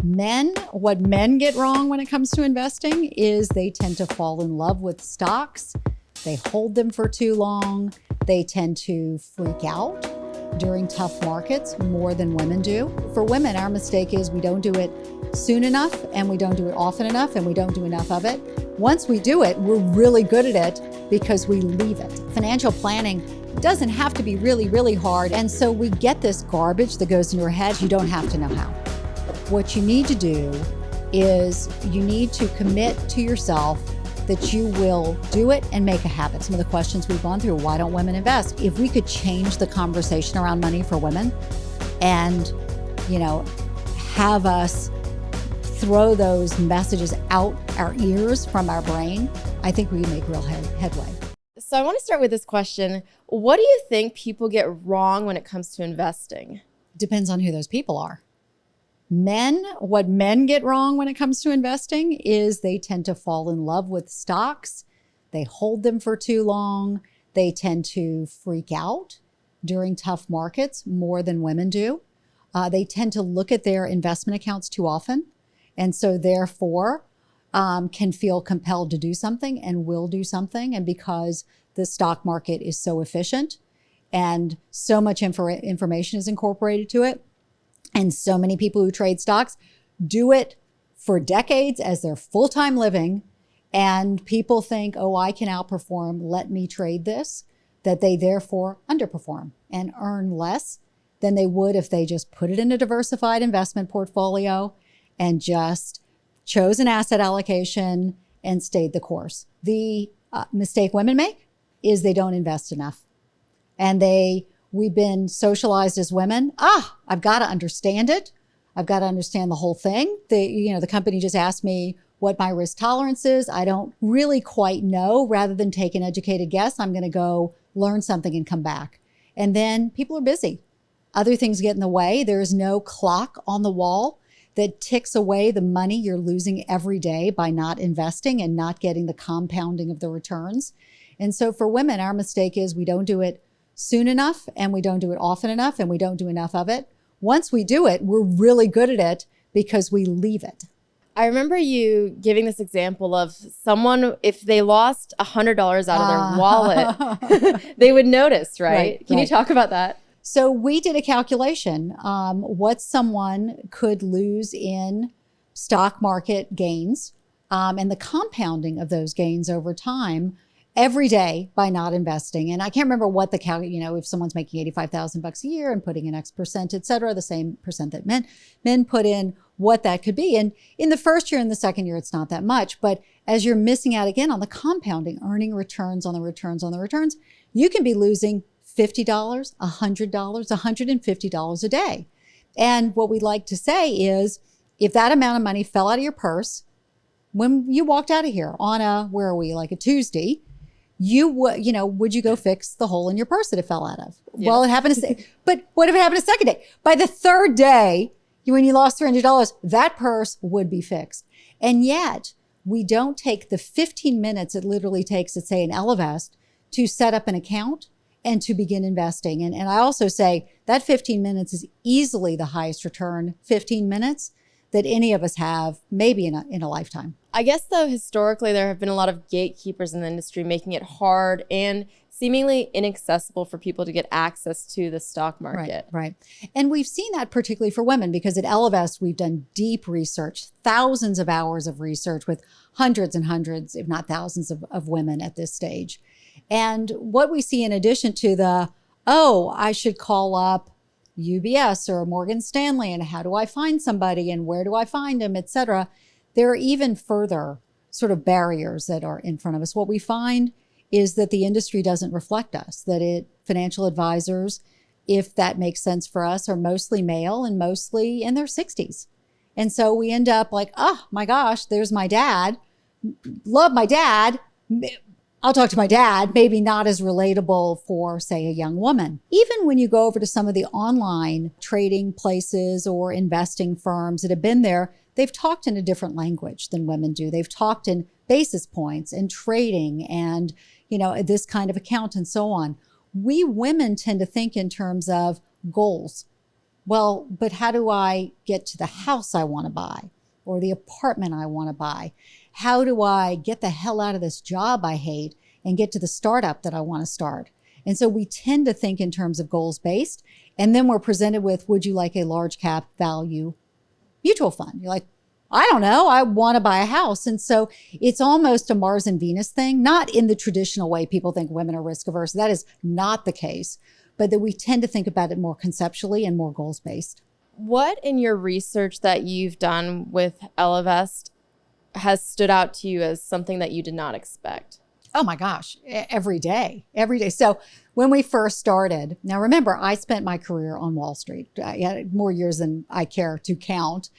What men get wrong when it comes to investing is they tend to fall in love with stocks. They hold them for too long. They tend to freak out during tough markets more than women do. For women, our mistake is we don't do it soon enough, and we don't do it often enough, and we don't do enough of it. Once we do it, we're really good at it because we leave it. Financial planning doesn't have to be really, really hard. And so we get this garbage that goes in your head. You don't have to know how. What you need to do is you need to commit to yourself that you will do it and make a habit. Some of the questions we've gone through, why don't women invest? If we could change the conversation around money for women and, have us throw those messages out our ears from our brain, I think we can make real headway. So I want to start with this question. What do you think people get wrong when it comes to investing? Depends on who those people are. What men get wrong when it comes to investing is they tend to fall in love with stocks. They hold them for too long. They tend to freak out during tough markets more than women do. They tend to look at their investment accounts too often. And so therefore can feel compelled to do something and will do something. And because the stock market is so efficient and so much information is incorporated to it, and so many people who trade stocks do it for decades as their full-time living, and people think, oh, I can outperform, let me trade this, that they therefore underperform and earn less than they would if they just put it in a diversified investment portfolio and just chose an asset allocation and stayed the course. The mistake women make is they don't invest enough. And we've been socialized as women. I've got to understand it. I've got to understand the whole thing. The company just asked me what my risk tolerance is. I don't really quite know. Rather than take an educated guess, I'm going to go learn something and come back. And then people are busy. Other things get in the way. There is no clock on the wall that ticks away the money you're losing every day by not investing and not getting the compounding of the returns. And so for women, our mistake is we don't do it soon enough, and we don't do it often enough, and we don't do enough of it. Once we do it, we're really good at it because we leave it. I remember you giving this example of someone, if they lost $100 out of their wallet, they would notice, right? Can you talk about that? So we did a calculation, what someone could lose in stock market gains, and the compounding of those gains over time every day by not investing. And I can't remember what the if someone's making $85,000 a year and putting in X percent, et cetera, the same percent that men put in, what that could be. And in the first year and the second year, it's not that much. But as you're missing out again on the compounding, earning returns on the returns on the returns, you can be losing $50, $100, $150 a day. And what we like to say is, if that amount of money fell out of your purse when you walked out of here on a Tuesday, would you go fix the hole in your purse that it fell out of? Yeah. Well, it happened but what if it happened a second day? By the third day, when you lost $300, that purse would be fixed. And yet we don't take the 15 minutes it literally takes at, say, an Ellevest to set up an account and to begin investing. And I also say that 15 minutes is easily the highest return 15 minutes that any of us have, maybe in a lifetime. I guess, though, historically, there have been a lot of gatekeepers in the industry, making it hard and seemingly inaccessible for people to get access to the stock market. Right. And we've seen that particularly for women, because at Ellevest, we've done deep research, thousands of hours of research with hundreds and hundreds, if not thousands of women at this stage. And what we see in addition to I should call up UBS or Morgan Stanley, and how do I find somebody and where do I find them, et cetera, there are even further sort of barriers that are in front of us. What we find is that the industry doesn't reflect us, financial advisors, if that makes sense for us, are mostly male and mostly in their 60s. And so we end up like, oh my gosh, there's my dad. Love my dad. I'll talk to my dad, maybe not as relatable for, say, a young woman. Even when you go over to some of the online trading places or investing firms that have been there, they've talked in a different language than women do. They've talked in basis points and trading and, this kind of account and so on. We women tend to think in terms of goals. Well, but how do I get to the house I want to buy or the apartment I want to buy? How do I get the hell out of this job I hate and get to the startup that I want to start? And so we tend to think in terms of goals based. And then we're presented with, would you like a large cap value mutual fund? You're like, I don't know. I want to buy a house. And so it's almost a Mars and Venus thing, not in the traditional way people think women are risk averse. That is not the case, but that we tend to think about it more conceptually and more goals based. What in your research that you've done with Ellevest has stood out to you as something that you did not expect? Oh my gosh, every day. So when we first started, now remember, I spent my career on Wall Street. I had more years than I care to count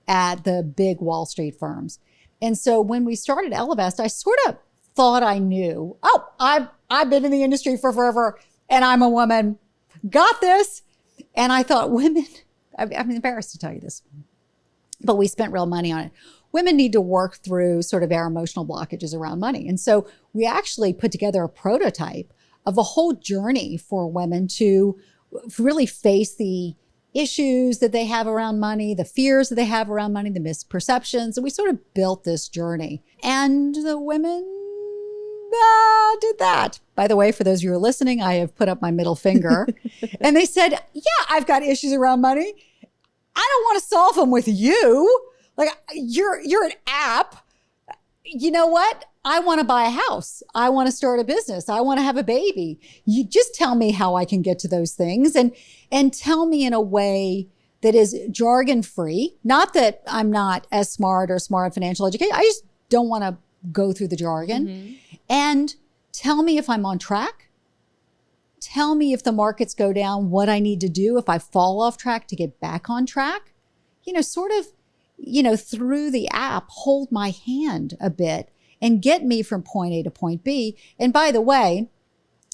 at the big Wall Street firms. And so when we started Ellevest, I sort of thought I knew, I've been in the industry for forever and I'm a woman, got this. And I thought women, I'm embarrassed to tell you this, but we spent real money on it. Women need to work through sort of our emotional blockages around money. And so we actually put together a prototype of a whole journey for women to really face the issues that they have around money, the fears that they have around money, the misperceptions. And we sort of built this journey. And the women did that. By the way, for those of you who are listening, I have put up my middle finger. And they said, yeah, I've got issues around money. I don't want to solve them with you. Like, you're an app. You know what? I want to buy a house. I want to start a business. I want to have a baby. You just tell me how I can get to those things and tell me in a way that is jargon free. Not that I'm not as smart or smart financial education. I just don't want to go through the jargon. Mm-hmm. And tell me if I'm on track. Tell me if the markets go down, what I need to do if I fall off track to get back on track. Sort of, through the app, hold my hand a bit and get me from point A to point B. And by the way,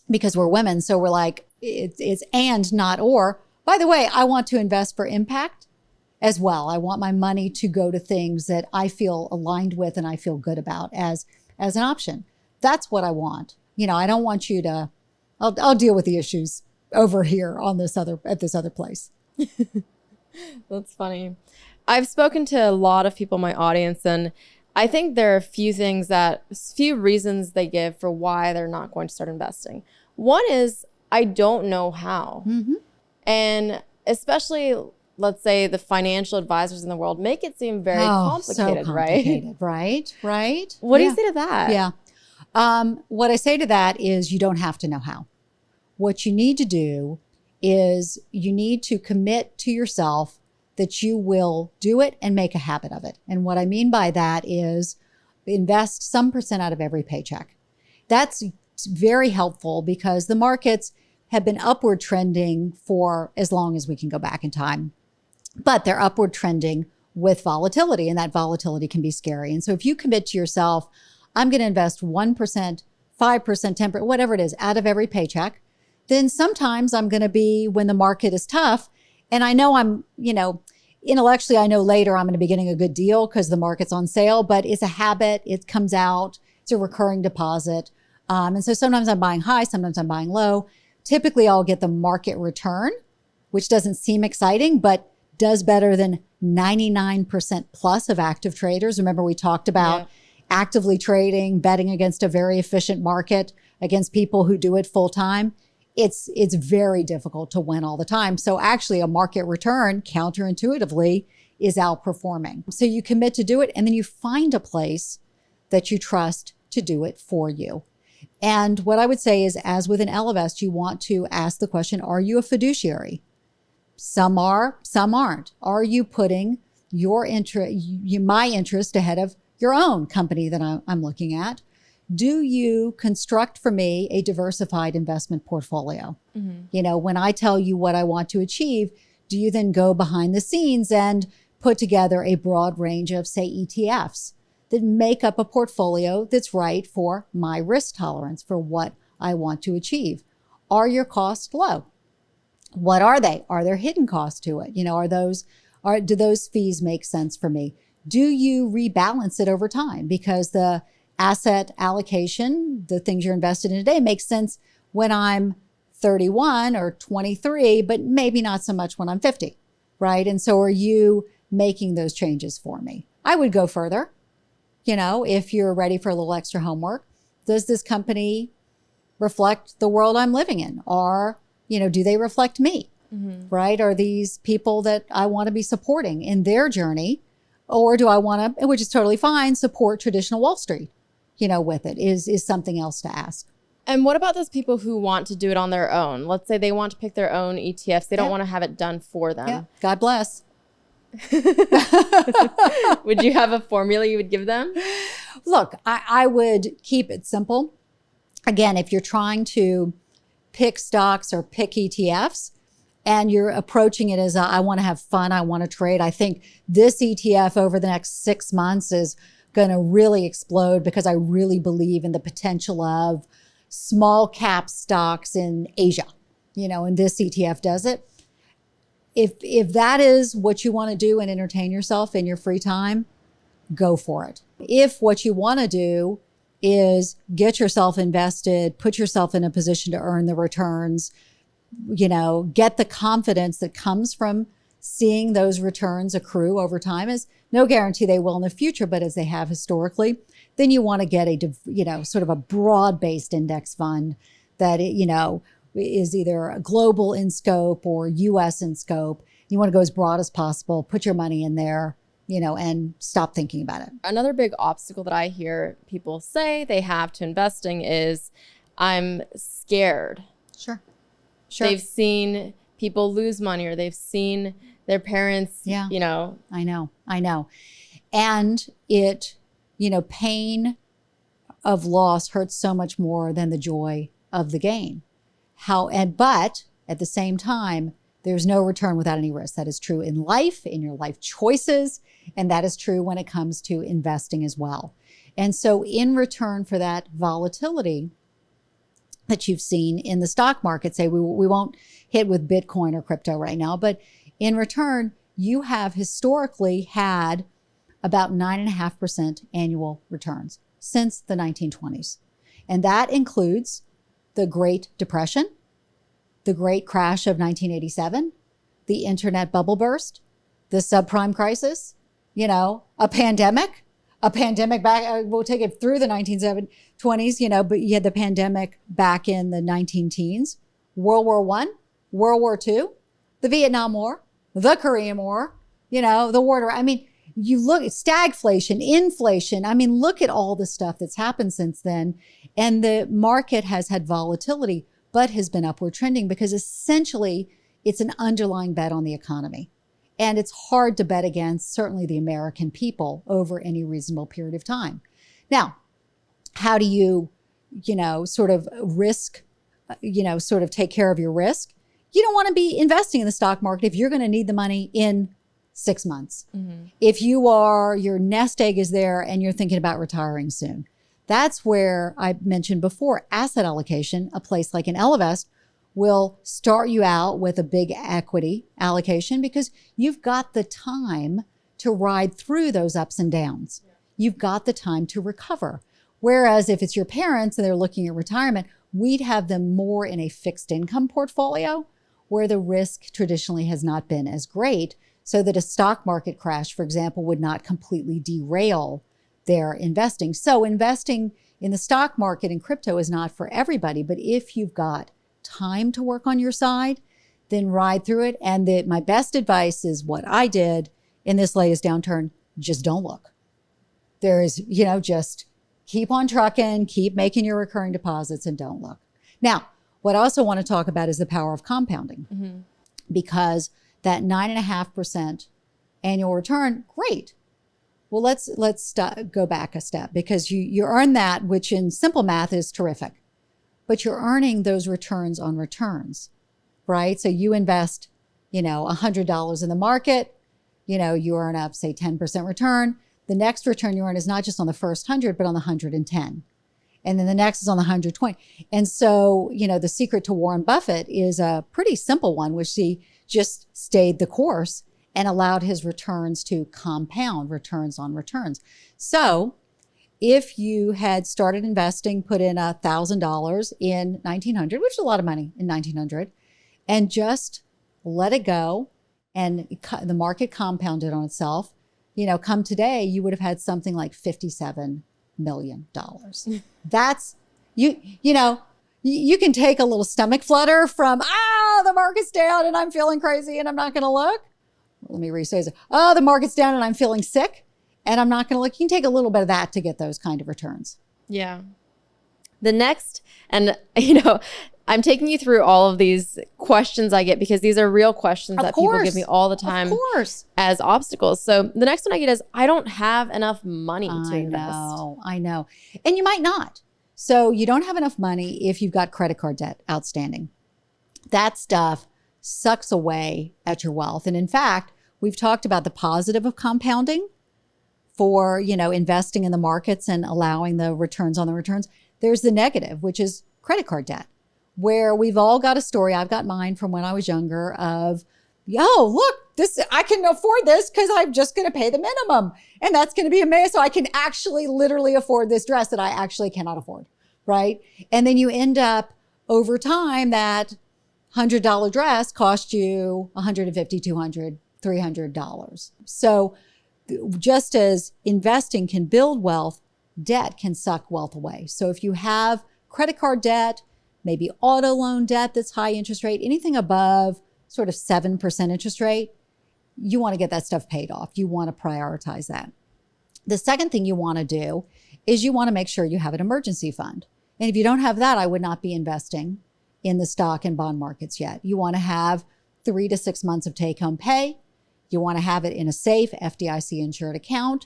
because we're women, so we're like, it's and not or. By the way, I want to invest for impact as well. I want my money to go to things that I feel aligned with and I feel good about as an option. That's what I want. I don't want you to, I'll deal with the issues over here at this other place. That's funny. I've spoken to a lot of people in my audience, and I think there are a few reasons they give for why they're not going to start investing. One is, I don't know how. Mm-hmm. And especially, let's say the financial advisors in the world make it seem very complicated, so complicated, right? Right. What do you say to that? Yeah. What I say to that is you don't have to know how. What you need to do is you need to commit to yourself that you will do it and make a habit of it. And what I mean by that is invest some percent out of every paycheck. That's very helpful because the markets have been upward trending for as long as we can go back in time, but they're upward trending with volatility, and that volatility can be scary. And so if you commit to yourself, I'm going to invest 1%, 5%, 10%, whatever it is, out of every paycheck, then sometimes I'm going to be, when the market is tough, and I know I'm, intellectually, I know later I'm going to be getting a good deal because the market's on sale, but it's a habit. It comes out. It's a recurring deposit. And so sometimes I'm buying high, sometimes I'm buying low. Typically, I'll get the market return, which doesn't seem exciting, but does better than 99% plus of active traders. Remember, we talked about actively trading, betting against a very efficient market, against people who do it full time. It's very difficult to win all the time. So actually a market return counterintuitively is outperforming. So you commit to do it, and then you find a place that you trust to do it for you. And what I would say is, as with an Ellevest, you want to ask the question, are you a fiduciary? Some are, some aren't. Are you putting your my interest ahead of your own company that I'm looking at? Do you construct for me a diversified investment portfolio? Mm-hmm. When I tell you what I want to achieve, do you then go behind the scenes and put together a broad range of, say, ETFs that make up a portfolio that's right for my risk tolerance, for what I want to achieve? Are your costs low? What are they? Are there hidden costs to it? Do those fees make sense for me? Do you rebalance it over time? Because the asset allocation, the things you're invested in today, makes sense when I'm 31 or 23, but maybe not so much when I'm 50. right? And so are you making those changes for me? I would go further. If you're ready for a little extra homework, does this company reflect the world I'm living in? Or, do they reflect me, right? Are these people that I want to be supporting in their journey? Or do I want to, which is totally fine, support traditional Wall Street, with it is something else to ask. And what about those people who want to do it on their own? Let's say they want to pick their own ETFs. They don't want to have it done for them. Yeah. God bless. Would you have a formula you would give them? Look, I would keep it simple. Again, if you're trying to pick stocks or pick ETFs and you're approaching it as I want to have fun, I want to trade, I think this ETF over the next 6 months is going to really explode because I really believe in the potential of small cap stocks in Asia, and this ETF does it. If that is what you want to do and entertain yourself in your free time, go for it. If what you want to do is get yourself invested, put yourself in a position to earn the returns, get the confidence that comes from seeing those returns accrue over time, is no guarantee they will in the future, but as they have historically, then you want to get a, sort of a broad-based index fund that, is either global in scope or US in scope. You want to go as broad as possible, put your money in there, and stop thinking about it. Another big obstacle that I hear people say they have to investing is, I'm scared. Sure. They've seen people lose money, or they've seen their parents, I know. And it, pain of loss hurts so much more than the joy of the gain. But at the same time, there's no return without any risk. That is true in life, in your life choices, and that is true when it comes to investing as well. And so in return for that volatility that you've seen in the stock market, say we won't hit with Bitcoin or crypto right now, but in return, you have historically had about 9.5% annual returns since the 1920s. And that includes the Great Depression, the Great Crash of 1987, the internet bubble burst, the subprime crisis, a pandemic back, we'll take it through the 1920s, but you had the pandemic back in the 19-teens, World War I, World War II, the Vietnam War, the Korean War, the war. I mean, you look at stagflation, inflation. I mean, look at all the stuff that's happened since then. And the market has had volatility, but has been upward trending because essentially it's an underlying bet on the economy. And it's hard to bet against, certainly the American people, over any reasonable period of time. Now, how do you, sort of risk, sort of take care of your risk? You don't want to be investing in the stock market if you're going to need the money in 6 months. Mm-hmm. If your nest egg is there and you're thinking about retiring soon. That's where I mentioned before, asset allocation, a place like an Ellevest will start you out with a big equity allocation because you've got the time to ride through those ups and downs. You've got the time to recover. Whereas if it's your parents and they're looking at retirement, we'd have them more in a fixed income portfolio where the risk traditionally has not been as great, so that a stock market crash, for example, would not completely derail their investing. So investing in the stock market and crypto is not for everybody, but if you've got time to work on your side, then ride through it. And my best advice is what I did in this latest downturn: just don't look. There is, just keep on trucking, keep making your recurring deposits, and don't look. Now, what I also want to talk about is the power of compounding, because that 9.5% annual return, great. Well, let's go back a step, because you earn that, which in simple math is terrific. But you're earning those returns on returns, right? So you invest, $100 in the market, you earn up, say, 10% return. The next return you earn is not just on the first 100, but on the 110. And then the next is on the 120. And so, the secret to Warren Buffett is a pretty simple one, which he just stayed the course and allowed his returns to compound, returns on returns. So if you had started investing, put in $1,000 in 1900, which is a lot of money in 1900, and just let it go and the market compounded on itself, come today, you would have had something like $57 million. That's, you can take a little stomach flutter from, the market's down and I'm feeling crazy and I'm not going to look. Let me rephrase it. Oh, the market's down and I'm feeling sick and I'm not going to look. You can take a little bit of that to get those kind of returns. Yeah. The next, and I'm taking you through all of these questions I get because these are real questions that people give me all the time as obstacles. So the next one I get is, I don't have enough money to invest. I know. And you might not. So you don't have enough money if you've got credit card debt outstanding. That stuff sucks away at your wealth. And in fact, we've talked about the positive of compounding for, investing in the markets and allowing the returns on the returns. There's the negative, which is credit card debt, where we've all got a story. I've got mine from when I was younger of, look, I can afford this because I'm just going to pay the minimum. And that's going to be amazing. So I can actually literally afford this dress that I actually cannot afford, right? And then you end up over time that $100 dress cost you $150, $200, $300. So just as investing can build wealth, debt can suck wealth away. So if you have credit card debt, maybe auto loan debt that's high interest rate, anything above sort of 7% interest rate, you want to get that stuff paid off. You want to prioritize that. The second thing you want to do is you want to make sure you have an emergency fund. And if you don't have that, I would not be investing in the stock and bond markets yet. You want to have 3 to 6 months of take-home pay. You want to have it in a safe FDIC insured account.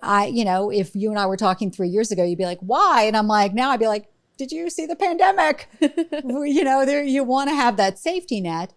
If you and I were talking 3 years ago, you'd be like, why? And I'm like, now I'd be like, did you see the pandemic? You want to have that safety net.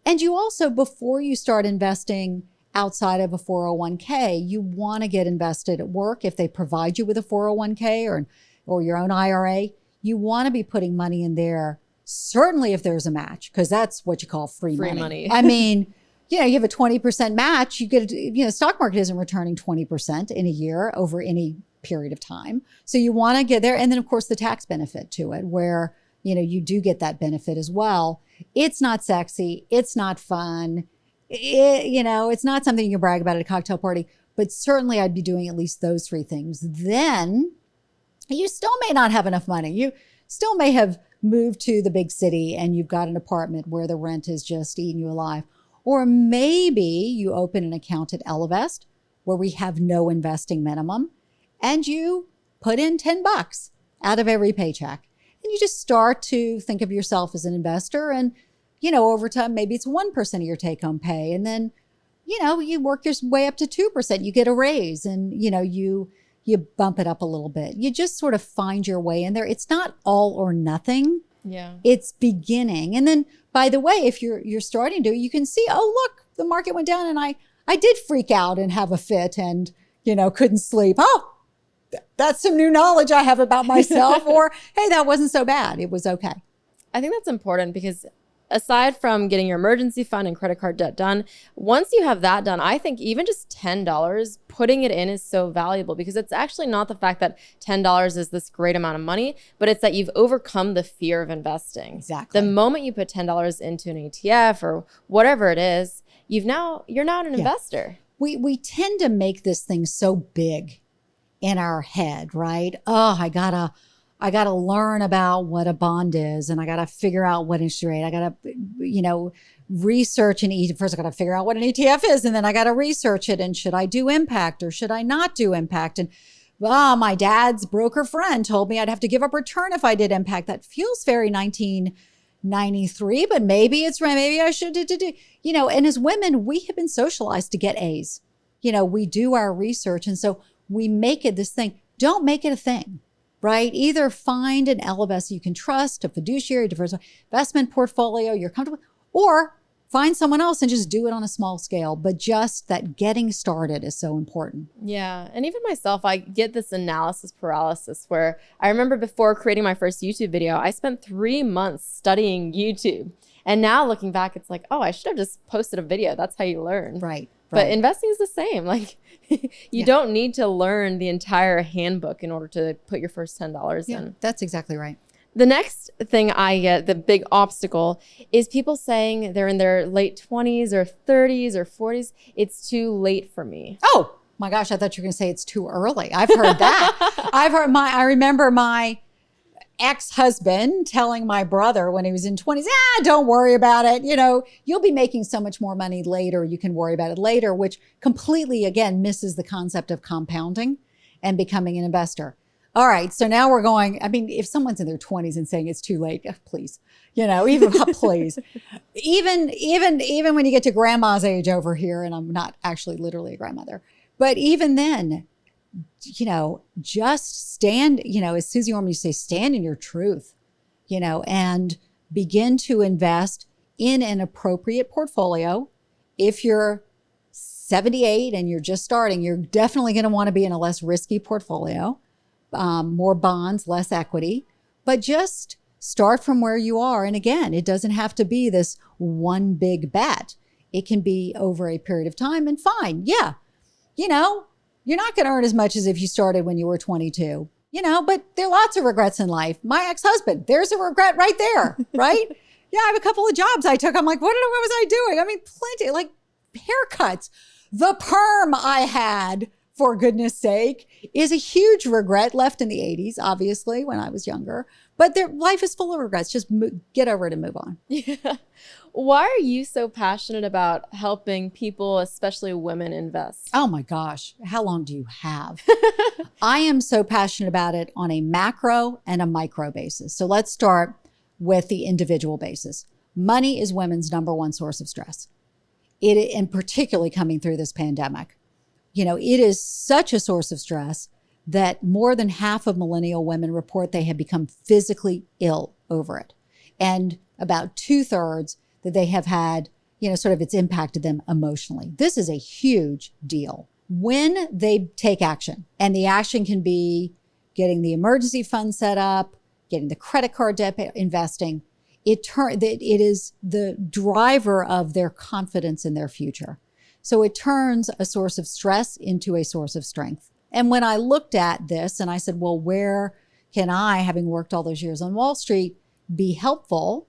And you also, before you start investing outside of a 401k, you want to get invested at work. If they provide you with a 401k or your own IRA, you want to be putting money in there. Certainly if there's a match, because that's what you call free money. I mean, you have a 20% match, you get, stock market isn't returning 20% in a year over any period of time. So you want to get there. And then of course the tax benefit to it where, you do get that benefit as well. It's not sexy. It's not fun. It's not something you can brag about at a cocktail party, but certainly I'd be doing at least those 3 things. Then you still may not have enough money. You still may have moved to the big city and you've got an apartment where the rent is just eating you alive. Or maybe you open an account at Ellevest where we have no investing minimum and you put in $10 out of every paycheck. And you just start to think of yourself as an investor. And, over time, maybe it's 1% of your take-home pay. And then, you work your way up to 2%. You get a raise and, you bump it up a little bit. You just sort of find your way in there. It's not all or nothing. Yeah. It's beginning. And then, by the way, if you're starting to, you can see, oh, look, the market went down and I did freak out and have a fit and, couldn't sleep. Oh, that's some new knowledge I have about myself. Or, hey, that wasn't so bad. It was okay. I think that's important because aside from getting your emergency fund and credit card debt done, once you have that done, I think even just $10, putting it in is so valuable because it's actually not the fact that $10 is this great amount of money, but it's that you've overcome the fear of investing. Exactly. The moment you put $10 into an ETF or whatever it is, you're now an investor. We tend to make this thing so big in our head, right? Oh, I gotta learn about what a bond is and I gotta figure out what interest rate. I gotta, research an ETF. First, I gotta figure out what an ETF is and then I gotta research it. And should I do impact or should I not do impact? And my dad's broker friend told me I'd have to give up return if I did impact. That feels very 1993, but maybe I should do. And as women, we have been socialized to get A's. We do our research. And so we make it this thing. Don't make it a thing, right? Either find an Ellevest you can trust, a fiduciary, diverse investment portfolio you're comfortable with, or find someone else and just do it on a small scale. But just that getting started is so important. Yeah. And even myself, I get this analysis paralysis where I remember before creating my first YouTube video, I spent 3 months studying YouTube. And now looking back, it's like, oh, I should have just posted a video. That's how you learn. Right. But investing is the same. Like you don't need to learn the entire handbook in order to put your first $10 in. That's exactly right. The next thing I get, the big obstacle, is people saying they're in their late 20s or 30s or 40s. It's too late for me. Oh my gosh, I thought you were going to say it's too early. I've heard that. I remember my ex-husband telling my brother when he was in 20s, don't worry about it. You'll be making so much more money later. You can worry about it later, which completely, again, misses the concept of compounding and becoming an investor. All right. So now we're going, if someone's in their 20s and saying it's too late, please, please, even when you get to grandma's age over here, and I'm not actually literally a grandmother, but even then, just stand, as Susie Orman used to say, stand in your truth, and begin to invest in an appropriate portfolio. If you're 78 and you're just starting, you're definitely going to want to be in a less risky portfolio. More bonds, less equity, but just start from where you are. And again, it doesn't have to be this one big bet. It can be over a period of time and fine. Yeah. You're not going to earn as much as if you started when you were 22, but there are lots of regrets in life. My ex-husband, there's a regret right there, right? Yeah. I have a couple of jobs I took. I'm like, what was I doing? Plenty, like haircuts, the perm I had, for goodness sake, is a huge regret left in the 80s, obviously, when I was younger. But life is full of regrets. Just get over it and move on. Yeah. Why are you so passionate about helping people, especially women, invest? Oh my gosh. How long do you have? I am so passionate about it on a macro and a micro basis. So let's start with the individual basis. Money is women's number one source of stress. And particularly coming through this pandemic. It is such a source of stress that more than half of millennial women report they have become physically ill over it. And about 2/3 that they have had, it's impacted them emotionally. This is a huge deal. When they take action, and the action can be getting the emergency fund set up, getting the credit card debt, investing, it is the driver of their confidence in their future. So it turns a source of stress into a source of strength. And when I looked at this and I said, well, where can I, having worked all those years on Wall Street, be helpful?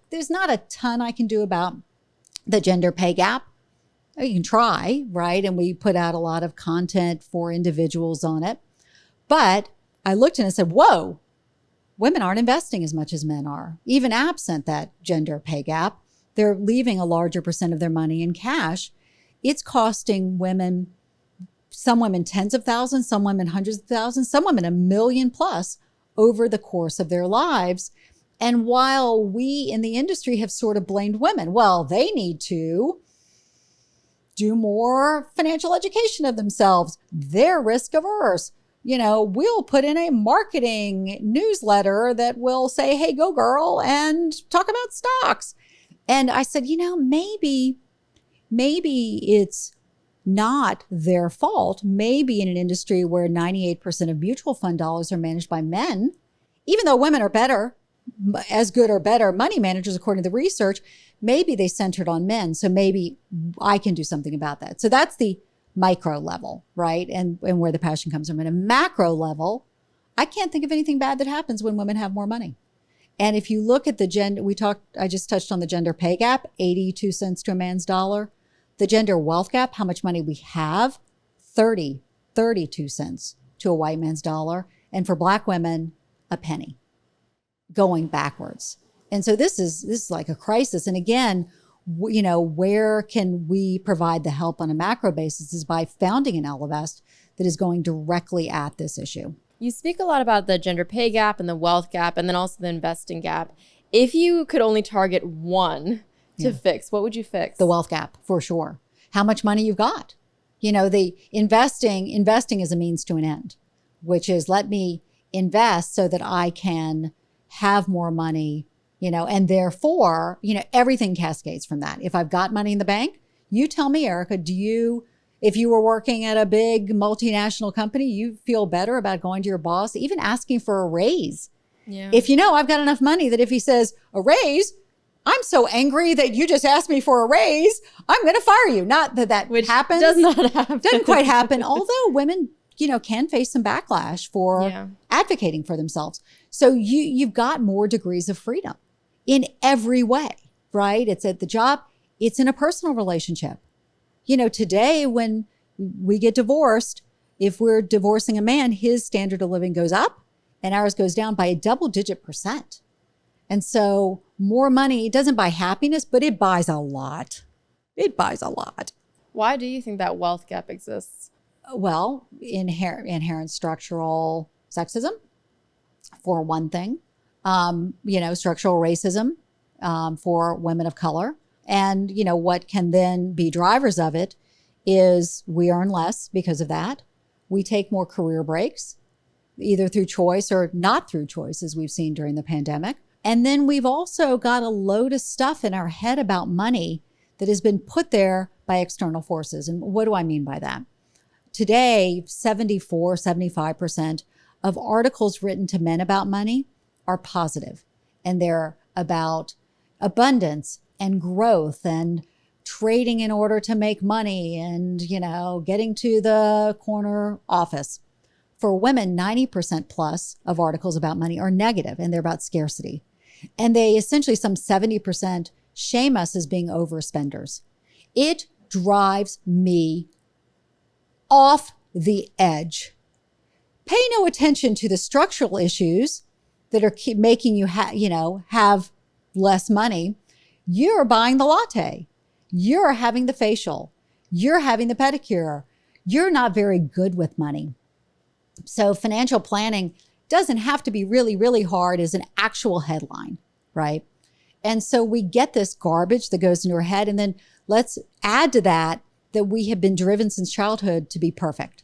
There's not a ton I can do about the gender pay gap. You can try, right? And we put out a lot of content for individuals on it. But I looked and I said, whoa, women aren't investing as much as men are. Even absent that gender pay gap, they're leaving a larger percent of their money in cash. It's costing women, some women tens of thousands, some women hundreds of thousands, some women $1 million plus over the course of their lives. And while we in the industry have sort of blamed women, well, they need to do more financial education of themselves. They're risk averse. We'll put in a marketing newsletter that will say, hey, go girl, and talk about stocks. And I said, maybe it's not their fault. Maybe in an industry where 98% of mutual fund dollars are managed by men, even though women are better, as good or better money managers, according to the research, maybe they centered on men. So maybe I can do something about that. So that's the micro level, right? And where the passion comes from. At a macro level, I can't think of anything bad that happens when women have more money. And if you look at the I just touched on the gender pay gap, 82 cents to a man's dollar. The gender wealth gap, how much money we have, 32 cents to a white man's dollar. And for Black women, a penny, going backwards. And so this is like a crisis. And again, where can we provide the help on a macro basis is by founding an Ellevest that is going directly at this issue. You speak a lot about the gender pay gap and the wealth gap and then also the investing gap. If you could only target one to fix, what would you fix? The wealth gap, for sure. How much money you've got. The investing is a means to an end, which is let me invest so that I can have more money, and therefore, everything cascades from that. If I've got money in the bank, you tell me, Erica, if you were working at a big multinational company, you feel better about going to your boss, even asking for a raise. Yeah. If I've got enough money that if he says a raise, I'm so angry that you just asked me for a raise, I'm going to fire you. Not that Which happens. Does not happen. Doesn't quite happen. Although women, can face some backlash for advocating for themselves. So you've got more degrees of freedom in every way, right? It's at the job, it's in a personal relationship. Today when we get divorced, if we're divorcing a man, his standard of living goes up and ours goes down by a double-digit percent. And so more money doesn't buy happiness, but it buys a lot. It buys a lot. Why do you think that wealth gap exists? Well, inherent structural sexism, for one thing. Structural racism for women of color. And, what can then be drivers of it is we earn less because of that. We take more career breaks, either through choice or not through choice, as we've seen during the pandemic. And then we've also got a load of stuff in our head about money that has been put there by external forces. And what do I mean by that? Today, 75% of articles written to men about money are positive, and they're about abundance and growth and trading in order to make money and, getting to the corner office. For women, 90% plus of articles about money are negative, and they're about scarcity. And they essentially, some 70%, shame us as being overspenders. It drives me off the edge. Pay no attention to the structural issues that are keep making you have less money. You're buying the latte. You're having the facial. You're having the pedicure. You're not very good with money. So financial planning doesn't have to be really, really hard as an actual headline, right? And so we get this garbage that goes into our head. And then let's add to that we have been driven since childhood to be perfect.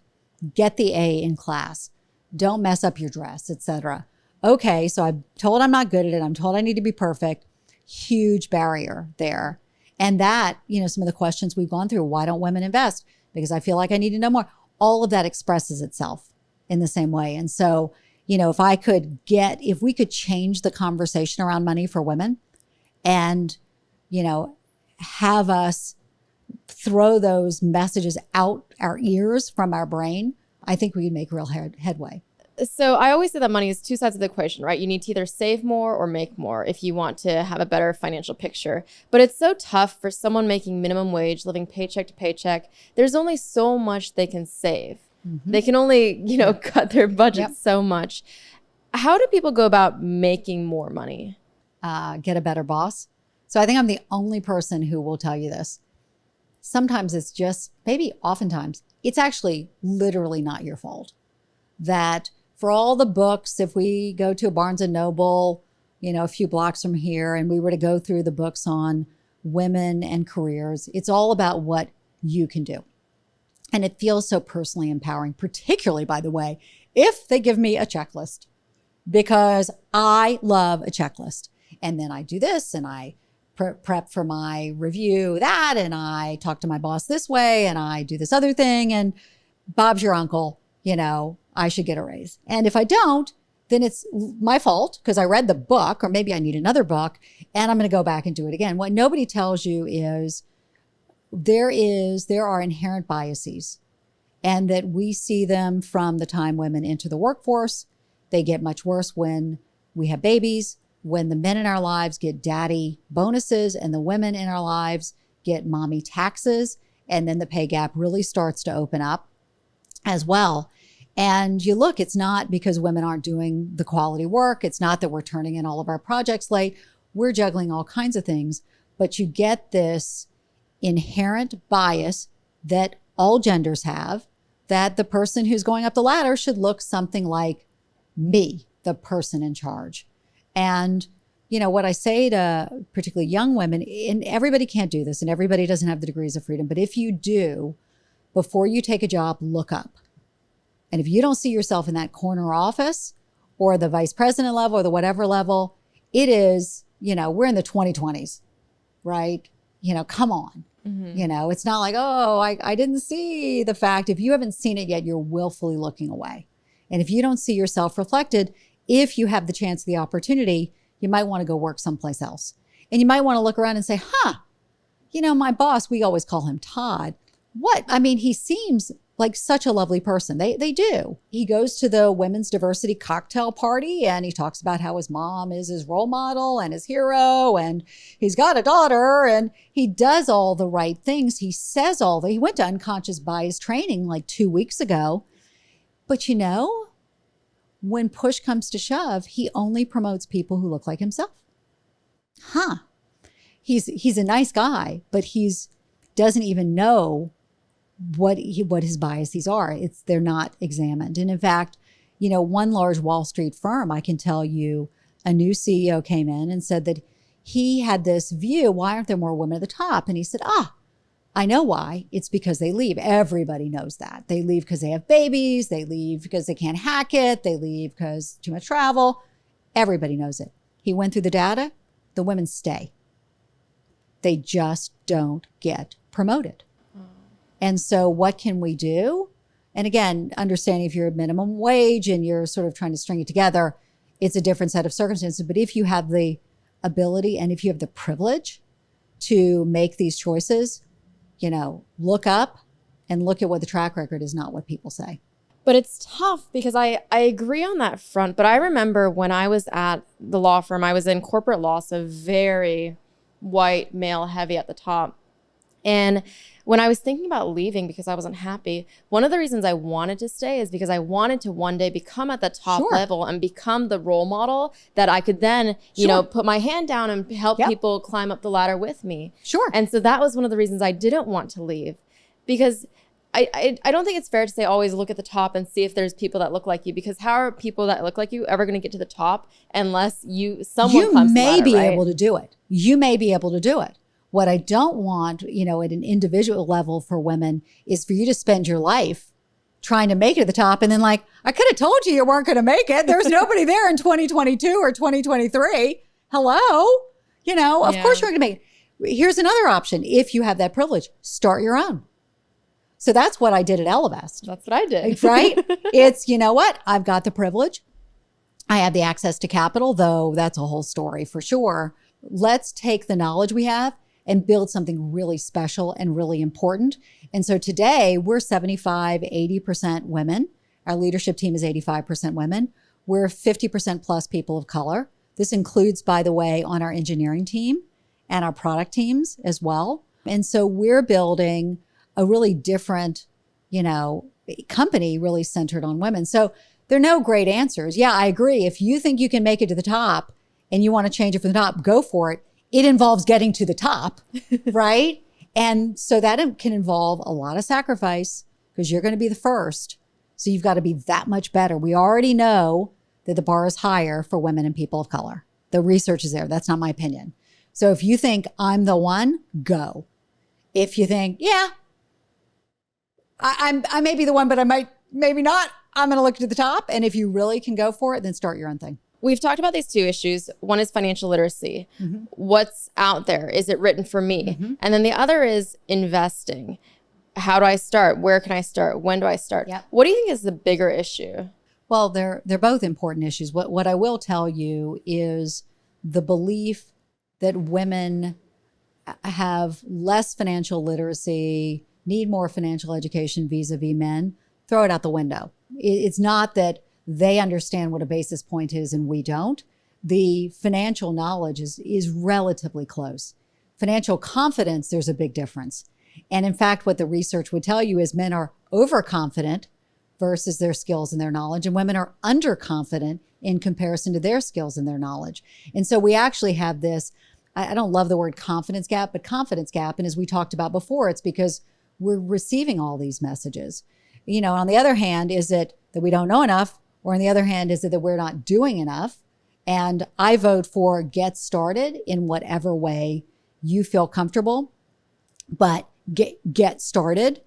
Get the A in class. Don't mess up your dress, etc. Okay, so I'm told I'm not good at it. I'm told I need to be perfect. Huge barrier there. And that, some of the questions we've gone through, why don't women invest? Because I feel like I need to know more. All of that expresses itself in the same way. And so, if we could change the conversation around money for women and, have us throw those messages out our ears from our brain, I think we could make real headway. So I always say that money is two sides of the equation, right? You need to either save more or make more if you want to have a better financial picture. But it's so tough for someone making minimum wage, living paycheck to paycheck. There's only so much they can save. Mm-hmm. They can only, cut their budget so much. How do people go about making more money? Get a better boss. So I think I'm the only person who will tell you this. Sometimes it's just, maybe oftentimes, it's actually literally not your fault. That for all the books, if we go to a Barnes and Noble, a few blocks from here, and we were to go through the books on women and careers, it's all about what you can do. And it feels so personally empowering, particularly, by the way, if they give me a checklist, because I love a checklist. And then I do this and I prep for my review that, and I talk to my boss this way, and I do this other thing, and Bob's your uncle, I should get a raise. And if I don't, then it's my fault because I read the book, or maybe I need another book, and I'm going to go back and do it again. What nobody tells you is there are inherent biases, and that we see them from the time women enter the workforce. They get much worse when we have babies, when the men in our lives get daddy bonuses and the women in our lives get mommy taxes. And then the pay gap really starts to open up as well. And you look, it's not because women aren't doing the quality work. It's not that we're turning in all of our projects late. We're juggling all kinds of things. But you get this inherent bias that all genders have, that the person who's going up the ladder should look something like me, the person in charge. And, what I say to particularly young women, and everybody can't do this, and everybody doesn't have the degrees of freedom, but if you do, before you take a job, look up. And if you don't see yourself in that corner office or the vice president level or the whatever level, it is, we're in the 2020s, right? Come on. Mm-hmm. It's not like, oh, I didn't see the fact. If you haven't seen it yet, you're willfully looking away. And if you don't see yourself reflected, if you have the chance, the opportunity, you might want to go work someplace else. And you might want to look around and say, my boss, we always call him Todd. He seems like such a lovely person. They do. He goes to the women's diversity cocktail party and he talks about how his mom is his role model and his hero and he's got a daughter and he does all the right things. He says he went to unconscious bias training like 2 weeks ago. But when push comes to shove, he only promotes people who look like himself. He's a nice guy, but doesn't even know what his biases are. They're not examined. And in fact, one large Wall Street firm, I can tell you, a new CEO came in and said that he had this view, why aren't there more women at the top? And he said, I know why. It's because they leave. Everybody knows that. They leave because they have babies. They leave because they can't hack it. They leave because too much travel. Everybody knows it. He went through the data. The women stay. They just don't get promoted. And so what can we do? And again, understanding if you're at minimum wage and you're sort of trying to string it together, it's a different set of circumstances. But if you have the ability and if you have the privilege to make these choices, look up and look at what the track record is, not what people say. But it's tough because I agree on that front. But I remember when I was at the law firm, I was in corporate law, so very white, male heavy at the top. And when I was thinking about leaving because I wasn't happy, one of the reasons I wanted to stay is because I wanted to one day become at the top level and become the role model that I could then, put my hand down and help people climb up the ladder with me. Sure. And so that was one of the reasons I didn't want to leave, because I don't think it's fair to say always look at the top and see if there's people that look like you, because how are people that look like you ever going to get to the top unless someone climbs the ladder, You may be right? able to do it. You may be able to do it. What I don't want, at an individual level for women is for you to spend your life trying to make it to the top. And then I could have told you weren't going to make it. There's nobody there in 2022 or 2023. Hello? Of course you're going to make it. Here's another option. If you have that privilege, start your own. So that's what I did at Ellevest. That's what I did. Right? It's, what? I've got the privilege. I have the access to capital, though that's a whole story for sure. Let's take the knowledge we have and build something really special and really important. And so today we're 75, 80% women. Our leadership team is 85% women. We're 50% plus people of color. This includes, by the way, on our engineering team and our product teams as well. And so we're building a really different, company really centered on women. So there are no great answers. Yeah, I agree. If you think you can make it to the top and you want to change it from the top, go for it. It involves getting to the top, right? And so that can involve a lot of sacrifice because you're going to be the first. So you've got to be that much better. We already know that the bar is higher for women and people of color. The research is there. That's not my opinion. So if you think I'm the one, go. If you think, I may be the one, but I might, maybe not, I'm going to look to the top. And if you really can go for it, then start your own thing. We've talked about these two issues. One is financial literacy. Mm-hmm. What's out there? Is it written for me? Mm-hmm. And then the other is investing. How do I start? Where can I start? When do I start? Yep. What do you think is the bigger issue? Well, they're both important issues. What I will tell you is the belief that women have less financial literacy, need more financial education vis-a-vis men. Throw it out the window. It's not that they understand what a basis point is and we don't. The financial knowledge is relatively close. Financial confidence, there's a big difference. And in fact, what the research would tell you is men are overconfident versus their skills and their knowledge, and women are underconfident in comparison to their skills and their knowledge. And so we actually have this, I don't love the word confidence gap, but confidence gap. And as we talked about before, it's because we're receiving all these messages. On the other hand, is it that we don't know enough? Or on the other hand, is it that we're not doing enough? And I vote for get started in whatever way you feel comfortable, but get started,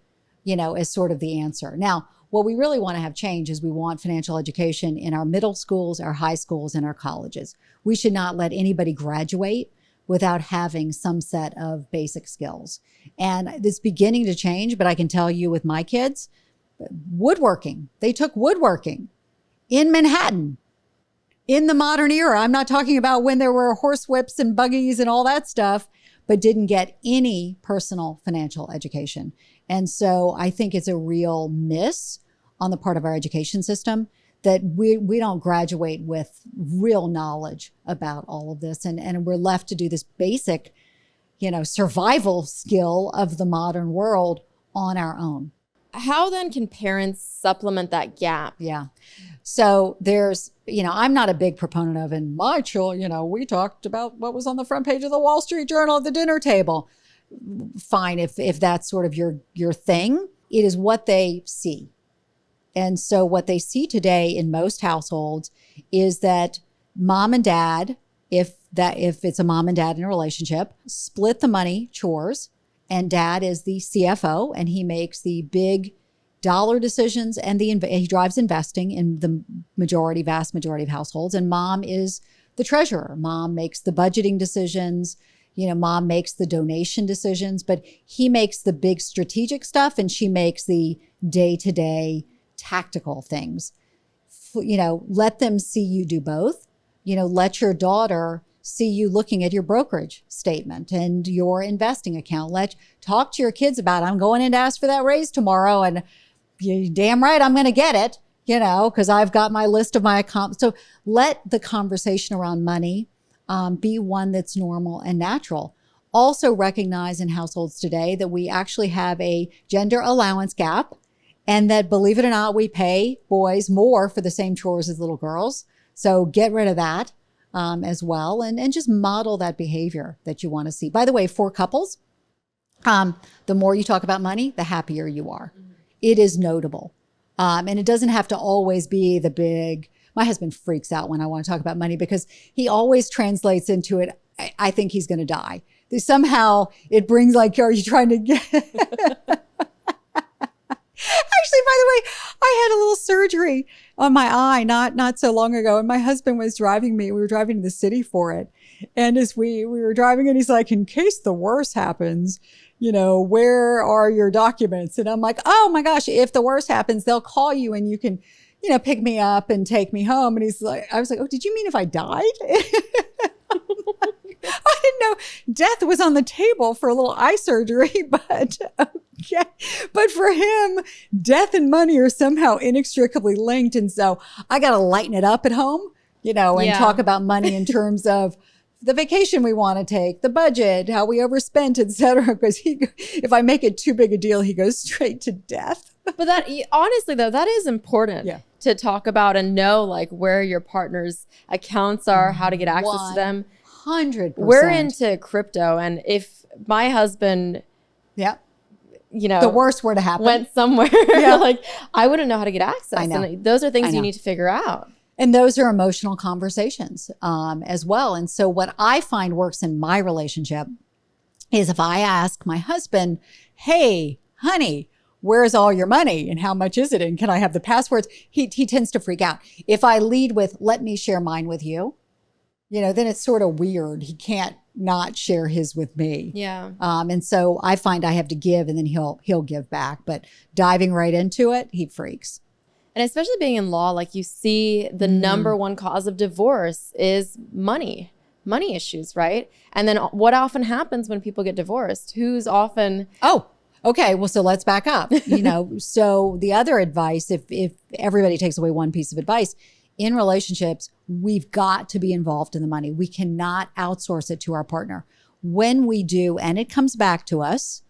is sort of the answer. Now, what we really want to have change is we want financial education in our middle schools, our high schools, and our colleges. We should not let anybody graduate without having some set of basic skills. And it's beginning to change, but I can tell you with my kids, woodworking, they took woodworking in Manhattan in the modern era. I'm not talking about when there were horsewhips and buggies and all that stuff, but didn't get any personal financial education. And so I think it's a real miss on the part of our education system that we don't graduate with real knowledge about all of this. And we're left to do this basic, survival skill of the modern world on our own. How then can parents supplement that gap? Yeah. So there's, I'm not a big proponent of, in my children, we talked about what was on the front page of the Wall Street Journal at the dinner table. Fine, if that's sort of your thing. It is what they see. And so what they see today in most households is that mom and dad, if it's a mom and dad in a relationship, split the money chores, and dad is the CFO and he makes the big dollar decisions and he drives investing in the vast majority of households. And mom is the treasurer. Mom makes the budgeting decisions. Mom makes the donation decisions, but he makes the big strategic stuff and she makes the day-to-day tactical things. Let them see you do both. Let your daughter see you looking at your brokerage statement and your investing account. Talk to your kids about, I'm going in to ask for that raise tomorrow, and you damn right I'm going to get it, because I've got my list of my accounts. So let the conversation around money be one that's normal and natural. Also recognize in households today that we actually have a gender allowance gap, and that, believe it or not, we pay boys more for the same chores as little girls. So get rid of that as well, and just model that behavior that you want to see. By the way, for couples, the more you talk about money, the happier you are. Mm-hmm. It is notable. And it doesn't have to always be the big... My husband freaks out when I want to talk about money because he always translates into it, I think he's going to die. Somehow it brings are you trying to get... Actually, by the way, I had a little surgery on my eye not so long ago, and my husband was driving me. We were driving to the city for it. And as we were driving, and he's like, in case the worst happens, where are your documents? And I'm like, oh my gosh, if the worst happens, they'll call you and you can, pick me up and take me home. And he's like, I was like, oh, did you mean if I died? I didn't know death was on the table for a little eye surgery, but okay. But for him, death and money are somehow inextricably linked. And so I got to lighten it up at home, and talk about money in terms of the vacation we want to take, the budget, how we overspent, et cetera. Because if I make it too big a deal, he goes straight to death. But that, honestly, though, that is important to talk about and know, where your partner's accounts are, how to get access to them. 100%. We're into crypto, and if my husband, the worst were to happen, went somewhere, I wouldn't know how to get access. I know. And those are things you need to figure out. And those are emotional conversations as well. And so what I find works in my relationship is if I ask my husband, hey, honey, where's all your money and how much is it? And can I have the passwords? He tends to freak out. If I lead with, let me share mine with you, then it's sort of weird. He can't not share his with me. Yeah. And so I find I have to give and then he'll give back. But diving right into it, he freaks. And especially being in law, you see the number one cause of divorce is money issues, right? And then what often happens when people get divorced? Who's often... Oh, okay. Well, so let's back up. So the other advice, if everybody takes away one piece of advice, in relationships, we've got to be involved in the money. We cannot outsource it to our partner. When we do, and it comes back to us,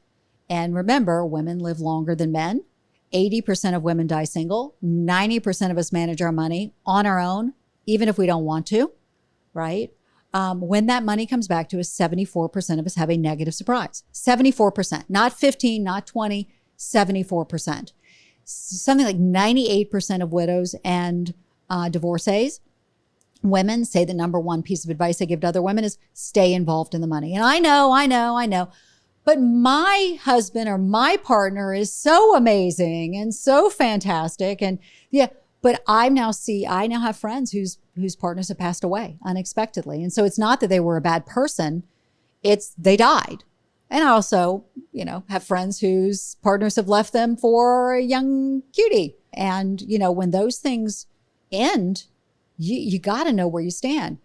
and remember, women live longer than men. 80% of women die single. 90% of us manage our money on our own, even if we don't want to, right? When that money comes back to us, 74% of us have a negative surprise. 74%, not 15, not 20, 74%. Something like 98% of widows and divorcees, women, say the number one piece of advice I give to other women is stay involved in the money. And I know. But my husband or my partner is so amazing and so fantastic. And but I now have friends whose partners have passed away unexpectedly. And so it's not that they were a bad person, it's they died. And I also, have friends whose partners have left them for a young cutie. And, when those things end, you got to know where you stand.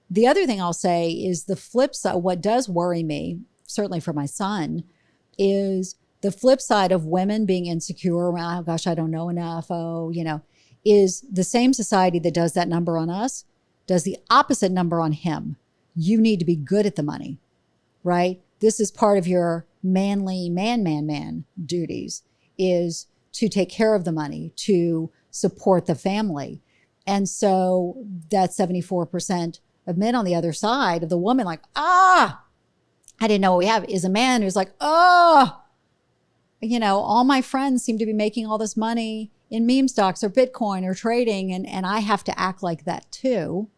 The other thing I'll say is the flip side. What does worry me, certainly for my son, is The flip side of women being insecure around, oh gosh, I don't know enough. Oh, is the same society that does that number on us does the opposite number on him. You need to be good at the money, right? This is part of your manly man duties, is to take care of the money, to support the family. And so that 74% of men on the other side of the woman, like, I didn't know what we have, is a man who's like, all my friends seem to be making all this money in meme stocks or Bitcoin or trading, and I have to act like that too,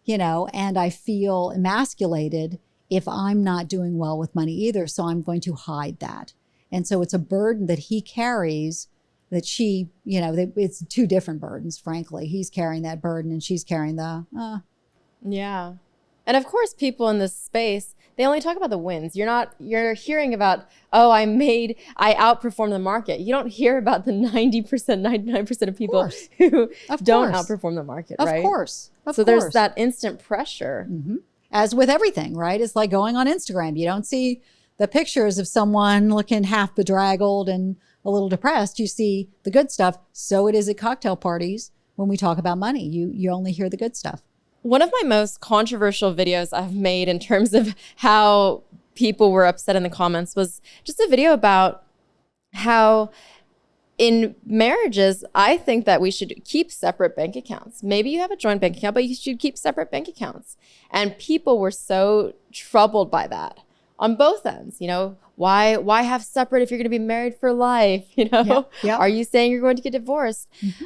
and I feel emasculated if I'm not doing well with money either. So I'm going to hide that. And so it's a burden that he carries that she, it's two different burdens, frankly. He's carrying that burden and she's carrying Yeah. And of course, people in this space, they only talk about the wins. You're hearing about, I outperformed the market. You don't hear about the 90%, 99% of people who don't outperform the market, right? Of course. There's that instant pressure. Mm-hmm. As with everything, right? It's like going on Instagram. You don't see the pictures of someone looking half bedraggled and a little depressed. You see the good stuff. So it is at cocktail parties when we talk about money. You only hear the good stuff. One of my most controversial videos I've made in terms of how people were upset in the comments was just a video about how in marriages, I think that we should keep separate bank accounts. Maybe you have a joint bank account, but you should keep separate bank accounts. And people were so troubled by that on both ends. Why have separate if you're going to be married for life? Yep. Are you saying you're going to get divorced? Mm-hmm.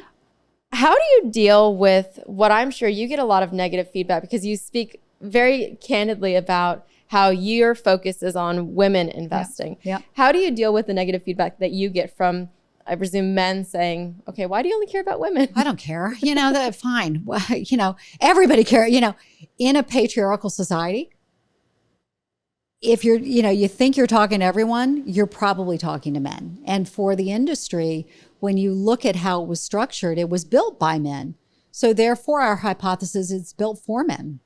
How do you deal with what I'm sure you get a lot of negative feedback, because you speak very candidly about how your focus is on women investing. Yeah. How do you deal with the negative feedback that you get from, I presume, men saying, okay, why do you only care about women? I don't care. That fine. Well, everybody cares. In a patriarchal society, if you think you're talking to everyone, you're probably talking to men. And for the industry, when you look at how it was structured, it was built by men. So therefore, our hypothesis is it's built for men.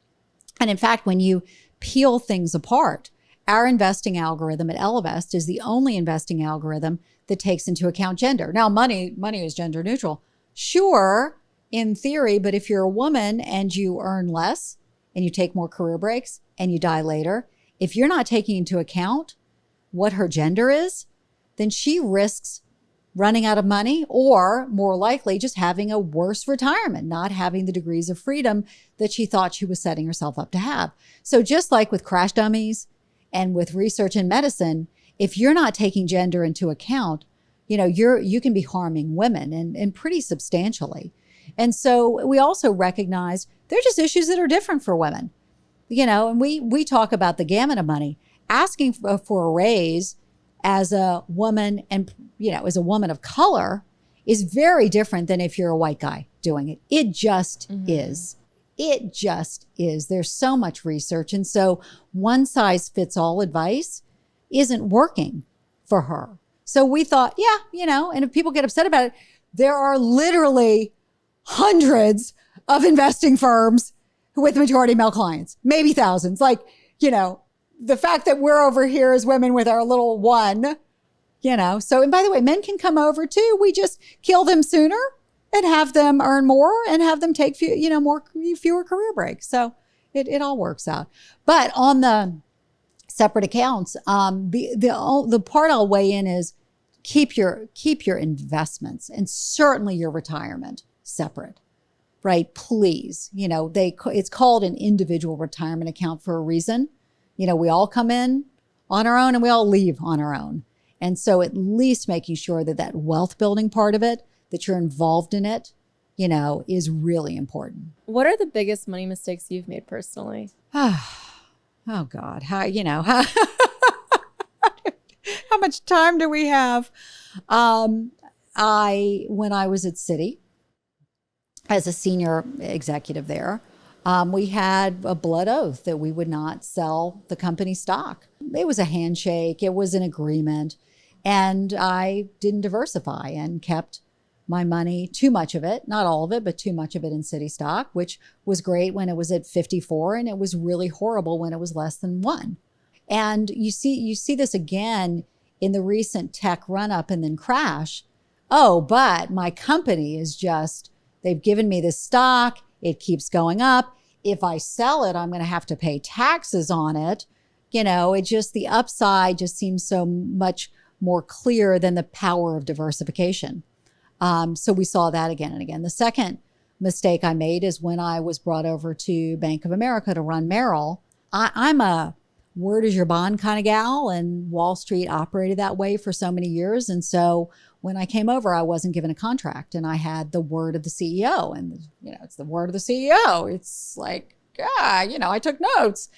And in fact, when you peel things apart, our investing algorithm at Ellevest is the only investing algorithm that takes into account gender. Now, money is gender neutral. Sure, in theory, but if you're a woman and you earn less and you take more career breaks and you die later, if you're not taking into account what her gender is, then she risks running out of money, or more likely just having a worse retirement, not having the degrees of freedom that she thought she was setting herself up to have. So just like with crash dummies and with research in medicine, if you're not taking gender into account, you can be harming women and pretty substantially. And so we also recognize there are just issues that are different for women. And we talk about the gamut of money. Asking for a raise as a woman and, as a woman of color is very different than if you're a white guy doing it. It just is. It just is. There's so much research. And so one size fits all advice isn't working for her. So we thought, and if people get upset about it, there are literally hundreds of investing firms with majority male clients, maybe thousands. The fact that we're over here as women with our little one, So, and by the way, men can come over too. We just kill them sooner and have them earn more and have them take fewer career breaks. So it all works out. But on the separate accounts, the part I'll weigh in is keep your investments and certainly your retirement separate. Right? Please, it's called an individual retirement account for a reason. We all come in on our own and we all leave on our own. And so at least making sure that wealth building part of it, that you're involved in it, is really important. What are the biggest money mistakes you've made personally? Oh God. How much time do we have? When I was at Citi, as a senior executive there, we had a blood oath that we would not sell the company stock. It was a handshake. It was an agreement. And I didn't diversify and kept my money, too much of it, not all of it, but too much of it in Citi stock, which was great when it was at 54 and it was really horrible when it was less than 1. And you see this again in the recent tech run up and then crash. Oh, but my company is just, they've given me this stock. It keeps going up. If I sell it, I'm going to have to pay taxes on it. It just, the upside just seems so much more clear than the power of diversification. So we saw that again and again. The second mistake I made is when I was brought over to Bank of America to run Merrill. I'm a word is your bond kind of gal, and Wall Street operated that way for so many years. And so when I came over, I wasn't given a contract, and I had the word of the CEO, and it's the word of the CEO. It's like, I took notes,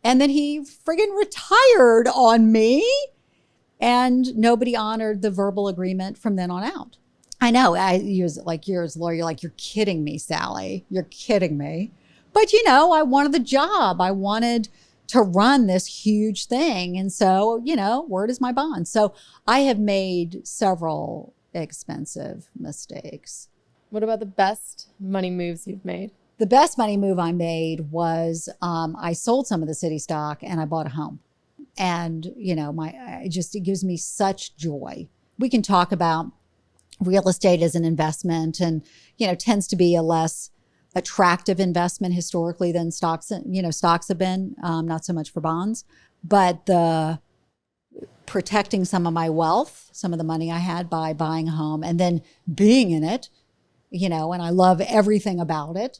and then he friggin' retired on me, and nobody honored the verbal agreement from then on out. I know, you're as a lawyer, you're like, you're kidding me, Sallie. You're kidding me. But, I wanted the job. I wanted to run this huge thing. And so, word is my bond. So I have made several expensive mistakes. What about the best money moves you've made? The best money move I made was I sold some of the city stock and I bought a home. And, it gives me such joy. We can talk about real estate as an investment and, tends to be a less attractive investment historically than stocks. Stocks have been, not so much for bonds, but the protecting some of my wealth, some of the money I had by buying a home and then being in it, and I love everything about it,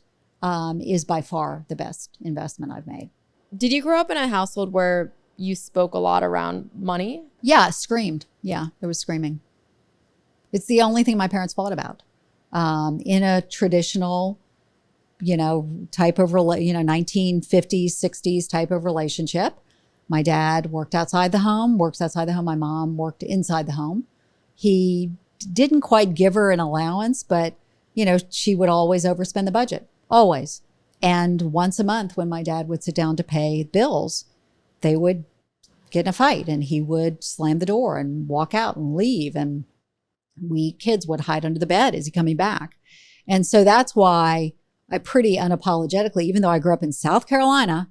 is by far the best investment I've made. Did you grow up in a household where you spoke a lot around money? Yeah, screamed. Yeah, there was screaming. It's the only thing my parents fought about. In a traditional, type of, 1950s, 60s type of relationship. My dad worked outside the home, works outside the home. My mom worked inside the home. He didn't quite give her an allowance, but, she would always overspend the budget, always. And once a month when my dad would sit down to pay bills, they would get in a fight and he would slam the door and walk out and leave. And we kids would hide under the bed. Is he coming back? And so that's why I pretty unapologetically, even though I grew up in South Carolina,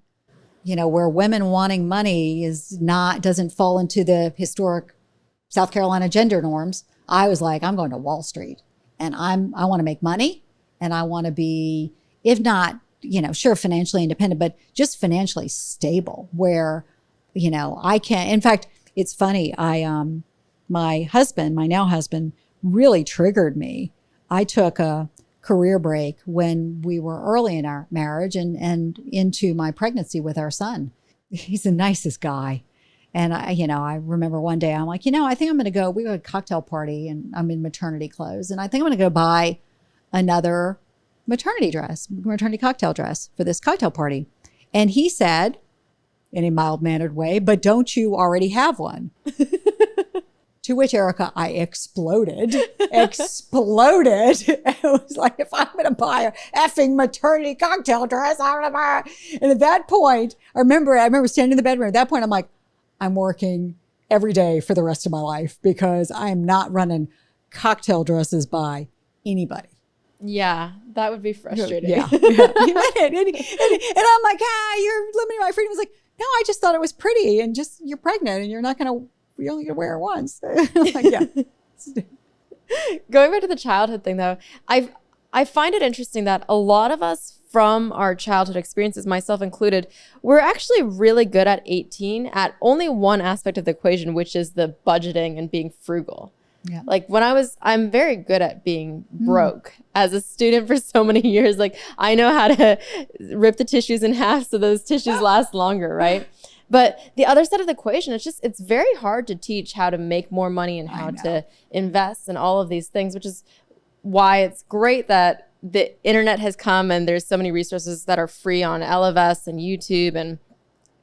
where women wanting money doesn't fall into the historic South Carolina gender norms. I was like, I'm going to Wall Street and I want to make money and I want to be, if not, sure, financially independent, but just financially stable where, I can, in fact, it's funny. My now husband really triggered me. I took a career break when we were early in our marriage and into my pregnancy with our son. He's the nicest guy. And I remember one day I'm like, I think I'm going to go, we had a cocktail party and I'm in maternity clothes. And I think I'm going to go buy another maternity cocktail dress for this cocktail party. And he said in a mild-mannered way, but don't you already have one? To which, Erica, I exploded. I was like, if I'm going to buy a effing maternity cocktail dress, I'm going to buy it. And at that point, I remember standing in the bedroom. At that point, I'm like, I'm working every day for the rest of my life because I am not running cocktail dresses by anybody. Yeah, that would be frustrating. Yeah. And I'm like, you're limiting my freedom. He's like, no, I just thought it was pretty and just you're pregnant and you're only gonna wear it once. Like, yeah. Going back to the childhood thing though, I find it interesting that a lot of us from our childhood experiences, myself included, we're actually really good at 18 at only one aspect of the equation, which is the budgeting and being frugal. Yeah. Like I'm very good at being broke as a student for so many years. Like I know how to rip the tissues in half so those tissues last longer, right? But the other side of the equation, it's very hard to teach how to make more money and how to invest and all of these things, which is why it's great that the internet has come and there's so many resources that are free on Ellevest and YouTube and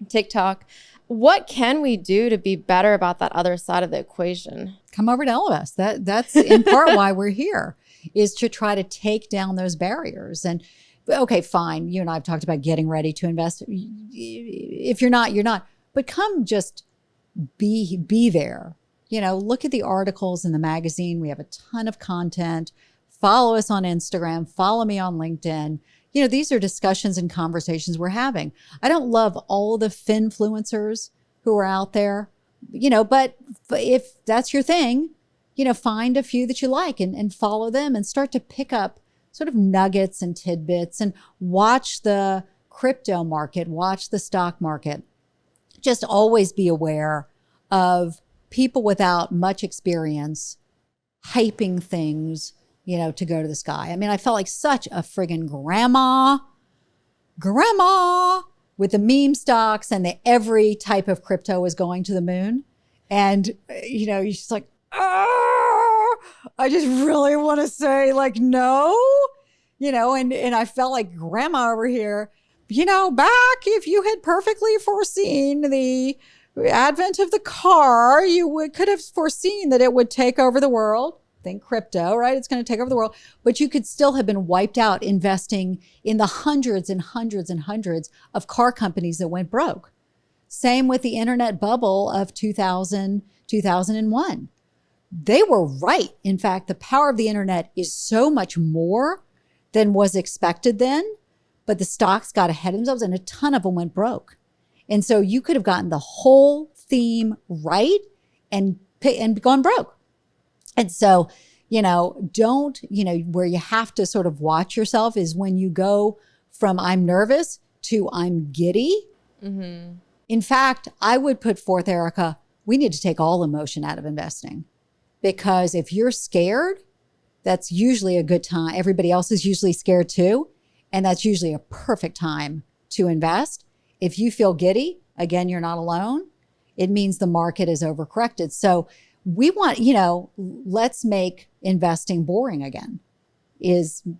TikTok. What can we do to be better about that other side of the equation? Come over to Ellevest. That's in part why we're here, is to try to take down those barriers. And okay, fine. You and I have talked about getting ready to invest. If you're not, you're not. But come just be there. Look at the articles in the magazine. We have a ton of content. Follow us on Instagram. Follow me on LinkedIn. These are discussions and conversations we're having. I don't love all the finfluencers who are out there, But if that's your thing, find a few that you like and follow them and start to pick up sort of nuggets and tidbits and watch the crypto market, watch the stock market. Just always be aware of people without much experience hyping things, to go to the sky. I mean, I felt like such a friggin' grandma with the meme stocks and every type of crypto was going to the moon. And, you're just like, I just really want to say like, no, and I felt like grandma over here, back if you had perfectly foreseen the advent of the car, could have foreseen that it would take over the world. Think crypto, right? It's going to take over the world, but you could still have been wiped out investing in the hundreds and hundreds and hundreds of car companies that went broke. Same with the internet bubble of 2000, 2001. They were right. In fact, the power of the internet is so much more than was expected then, but the stocks got ahead of themselves and a ton of them went broke. And so you could have gotten the whole theme right and gone broke. And so, don't, where you have to sort of watch yourself is when you go from I'm nervous to I'm giddy. Mm-hmm. In fact, I would put forth, Erica, we need to take all emotion out of investing, because if you're scared, that's usually a good time. Everybody else is usually scared too. And that's usually a perfect time to invest. If you feel giddy, again, you're not alone. It means the market is overcorrected. So we want, let's make investing boring again.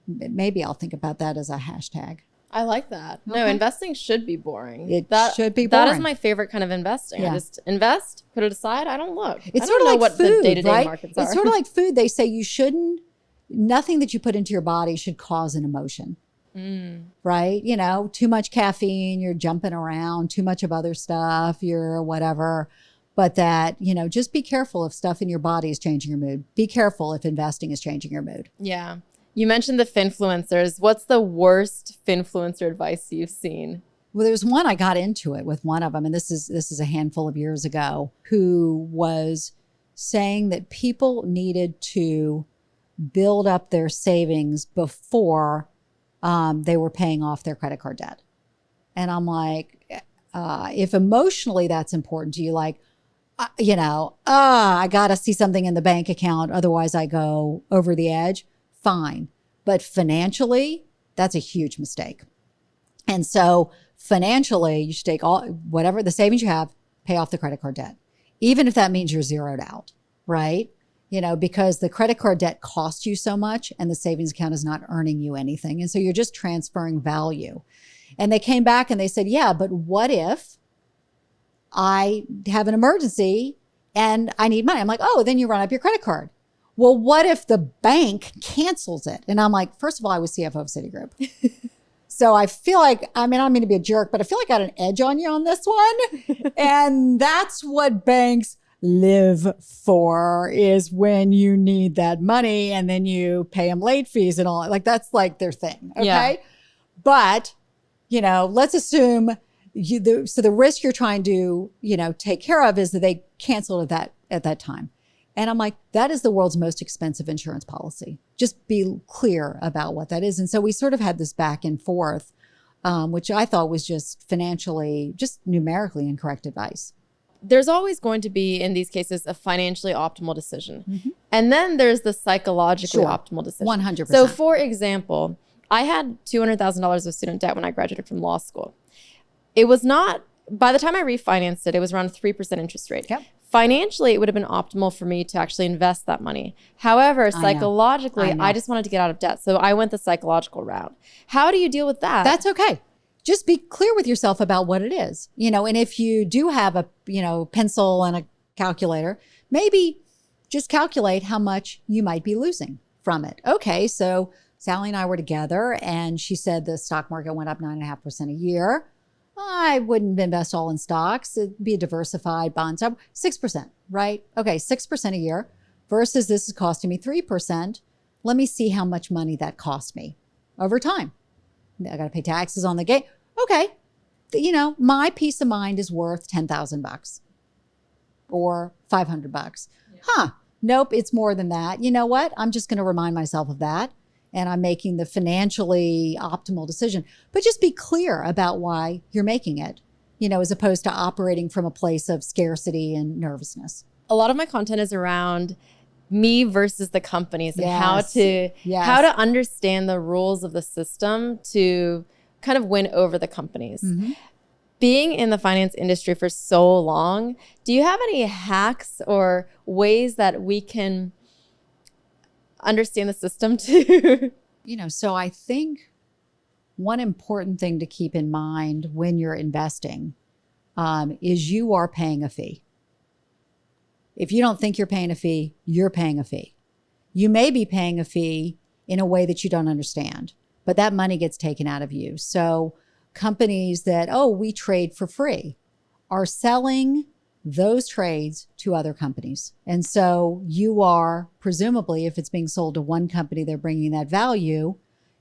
Maybe I'll think about that as a hashtag. I like that. Okay. No, investing should be boring. It should be boring. That is my favorite kind of investing. Yeah. I just invest, put it aside. I don't look. It's I sort don't of know like what food, the day-to-day right? markets are. It's sort of like food. They say nothing that you put into your body should cause an emotion. Right? Too much caffeine, you're jumping around, too much of other stuff, you're whatever. But that, just be careful if stuff in your body is changing your mood. Be careful if investing is changing your mood. Yeah. You mentioned the finfluencers. What's the worst finfluencer advice you've seen? Well, there's one, I got into it with one of them, and this is a handful of years ago, who was saying that people needed to build up their savings before they were paying off their credit card debt. And I'm like, if emotionally that's important to you, like, I got to see something in the bank account, otherwise I go over the edge, fine. But financially, that's a huge mistake. And so financially, you should take whatever the savings you have, pay off the credit card debt, even if that means you're zeroed out, right? Because the credit card debt costs you so much and the savings account is not earning you anything. And so you're just transferring value. And they came back and they said, yeah, but what if I have an emergency and I need money? I'm like, oh, then you run up your credit card. Well, what if the bank cancels it? And I'm like, first of all, I was CFO of Citigroup. So I feel like, I don't mean to be a jerk, but I feel like I got an edge on you on this one. And that's what banks live for, is when you need that money and then you pay them late fees and all. Like, that's like their thing. Okay. Yeah. But, let's assume so the risk you're trying to, take care of is that they canceled at that time. And I'm like, that is the world's most expensive insurance policy. Just be clear about what that is. And so we sort of had this back and forth, which I thought was just financially, just numerically incorrect advice. There's always going to be, in these cases, a financially optimal decision. Mm-hmm. And then there's the psychologically optimal decision. 100%. So for example, I had $200,000 of student debt when I graduated from law school. It was not, by the time I refinanced it, it was around a 3% interest rate. Yep. Financially, it would have been optimal for me to actually invest that money. However, psychologically, I just wanted to get out of debt. So I went the psychological route. How do you deal with that? That's okay. Just be clear with yourself about what it is, and if you do have a, pencil and a calculator, maybe just calculate how much you might be losing from it. Okay. So Sallie and I were together and she said the stock market went up 9.5% a year. I wouldn't invest all in stocks. It'd be a diversified bond. So 6%, right? Okay. 6% a year versus this is costing me 3%. Let me see how much money that cost me over time. I got to pay taxes on the gain. Okay. My peace of mind is worth $10,000. or $500. Huh. Nope, it's more than that. You know what? I'm just going to remind myself of that. And I'm making the financially optimal decision. But just be clear about why you're making it, as opposed to operating from a place of scarcity and nervousness. A lot of my content is around me versus the companies and Yes. how to understand the rules of the system to kind of win over the companies. Mm-hmm. Being in the finance industry for so long, do you have any hacks or ways that we can understand the system too? So I think one important thing to keep in mind when you're investing is you are paying a fee. If you don't think you're paying a fee, you're paying a fee. You may be paying a fee in a way that you don't understand, but that money gets taken out of you. So companies that, we trade for free, are selling those trades to other companies. And so you are, presumably, if it's being sold to one company, they're bringing that value.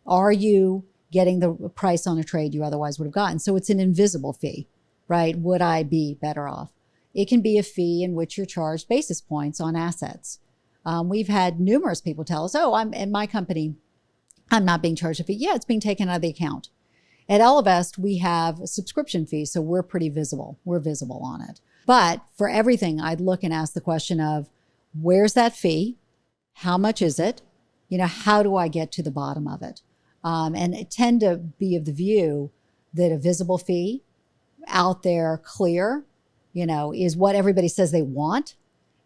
Are you getting the price on a trade you otherwise would have gotten? So it's an invisible fee, right? Would I be better off? It can be a fee in which you're charged basis points on assets. We've had numerous people tell us, I'm in my company, I'm not being charged a fee. Yeah, it's being taken out of the account. At Ellevest, we have a subscription fee, so we're pretty visible. We're visible on it. But for everything, I'd look and ask the question of, where's that fee? How much is it? How do I get to the bottom of it? And I tend to be of the view that a visible fee out there, clear, is what everybody says they want.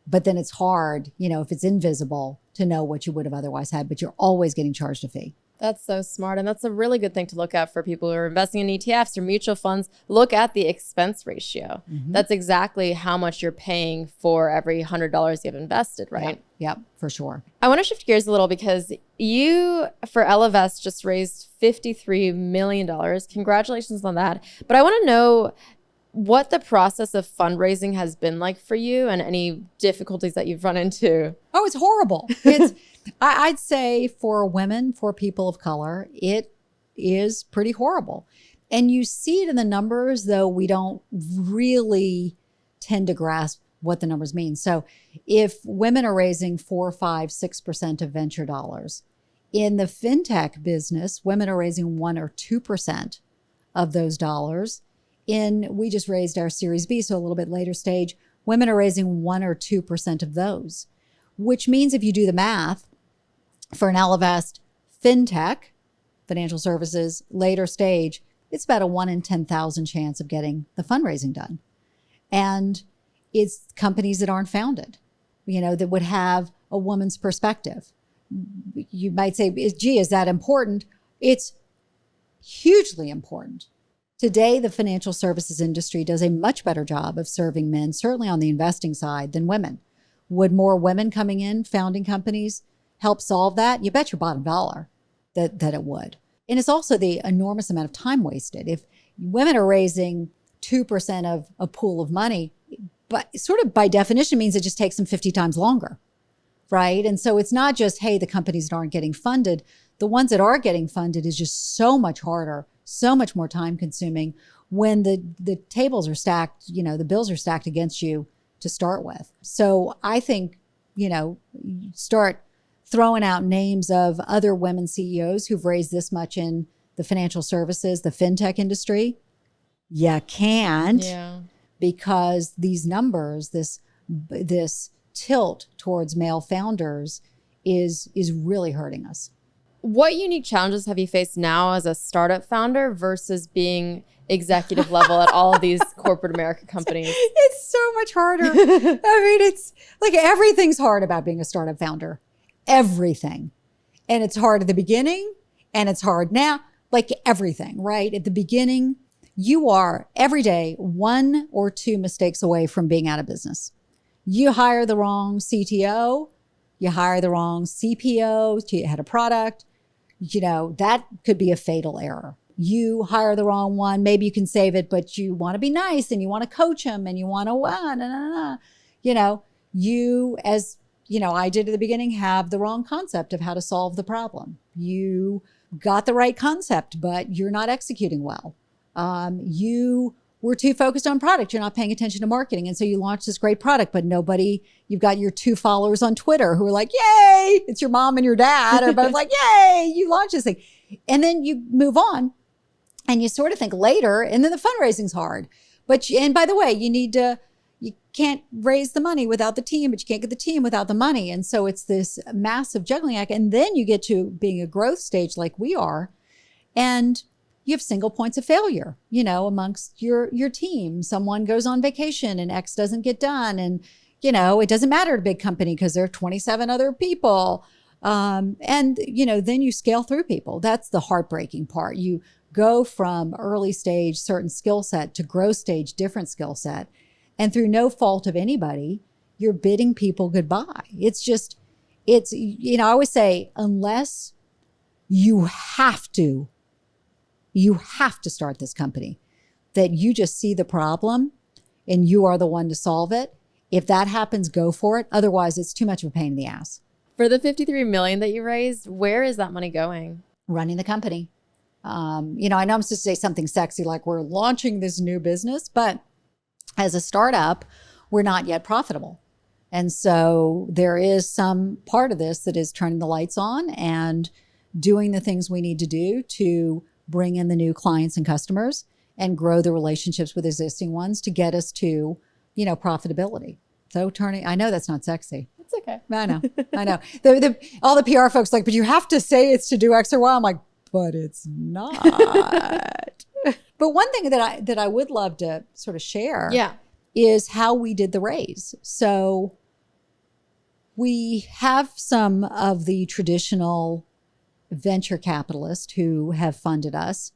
But then it's hard, if it's invisible, to know what you would have otherwise had, but you're always getting charged a fee. That's so smart. And that's a really good thing to look at for people who are investing in ETFs or mutual funds. Look at the expense ratio. Mm-hmm. That's exactly how much you're paying for every $100 you've invested, right? Yep, for sure. I want to shift gears a little because you, for Ellevest, just raised $53 million. Congratulations on that. But I want to know what the process of fundraising has been like for you and any difficulties that you've run into. Oh, it's horrible. It's I'd say for women, for people of color, it is pretty horrible. And you see it in the numbers, though we don't really tend to grasp what the numbers mean. So if women are raising 4, 5, 6% of venture dollars, in the fintech business, women are raising 1 or 2% of those dollars. We just raised our Series B, so a little bit later stage, women are raising 1 or 2% of those, which means if you do the math, for an Ellevest fintech, financial services, later stage, it's about a 1 in 10,000 chance of getting the fundraising done. And it's companies that aren't founded, that would have a woman's perspective. You might say, gee, is that important? It's hugely important. Today, the financial services industry does a much better job of serving men, certainly on the investing side, than women. Would more women coming in, founding companies, help solve that? You bet your bottom dollar that it would. And it's also the enormous amount of time wasted. If women are raising 2% of a pool of money, but sort of by definition means it just takes them 50 times longer, right? And so it's not just, hey, the companies that aren't getting funded. The ones that are getting funded is just so much harder, so much more time consuming when the tables are stacked, the bills are stacked against you to start with. So I think, start throwing out names of other women CEOs who've raised this much in the financial services, the fintech industry. You can't, because these numbers, this tilt towards male founders is really hurting us. What unique challenges have you faced now as a startup founder versus being executive level at all of these corporate America companies? It's so much harder. I mean, it's like everything's hard about being a startup founder. Everything. And it's hard at the beginning and it's hard now, like everything, right? At the beginning, you are every day 1 or 2 mistakes away from being out of business. You hire the wrong CTO, you hire the wrong CPO, you had a product, that could be a fatal error. You hire the wrong one, maybe you can save it, but you want to be nice and you want to coach him and you want to, you as I did at the beginning, have the wrong concept of how to solve the problem. You got the right concept, but you're not executing well. You we're too focused on product. You're not paying attention to marketing. And so you launch this great product, but you've got your 2 followers on Twitter who are like, yay, it's your mom and your dad are both like, yay, you launched this thing. And then you move on and you sort of think later, and then the fundraising's hard. And by the way, you can't raise the money without the team, but you can't get the team without the money. And so it's this massive juggling act. And then you get to being a growth stage like we are, and you have single points of failure, amongst your team. Someone goes on vacation and X doesn't get done. And, it doesn't matter to a big company because there are 27 other people. And, then you scale through people. That's the heartbreaking part. You go from early stage, certain skill set to growth stage, different skill set. And through no fault of anybody, you're bidding people goodbye. I always say, unless you have to start this company, that you just see the problem and you are the one to solve it. If that happens, go for it. Otherwise, it's too much of a pain in the ass. For the $53 million that you raised, where is that money going? Running the company. I know I'm supposed to say something sexy like we're launching this new business, but as a startup, we're not yet profitable. And so there is some part of this that is turning the lights on and doing the things we need to do to bring in the new clients and customers and grow the relationships with existing ones to get us to, profitability. So I know that's not sexy. It's okay. I know. All the PR folks like, but you have to say it's to do X or Y. I'm like, but it's not. But one thing that I would love to sort of share is how we did the raise. So we have some of the traditional venture capitalists who have funded us.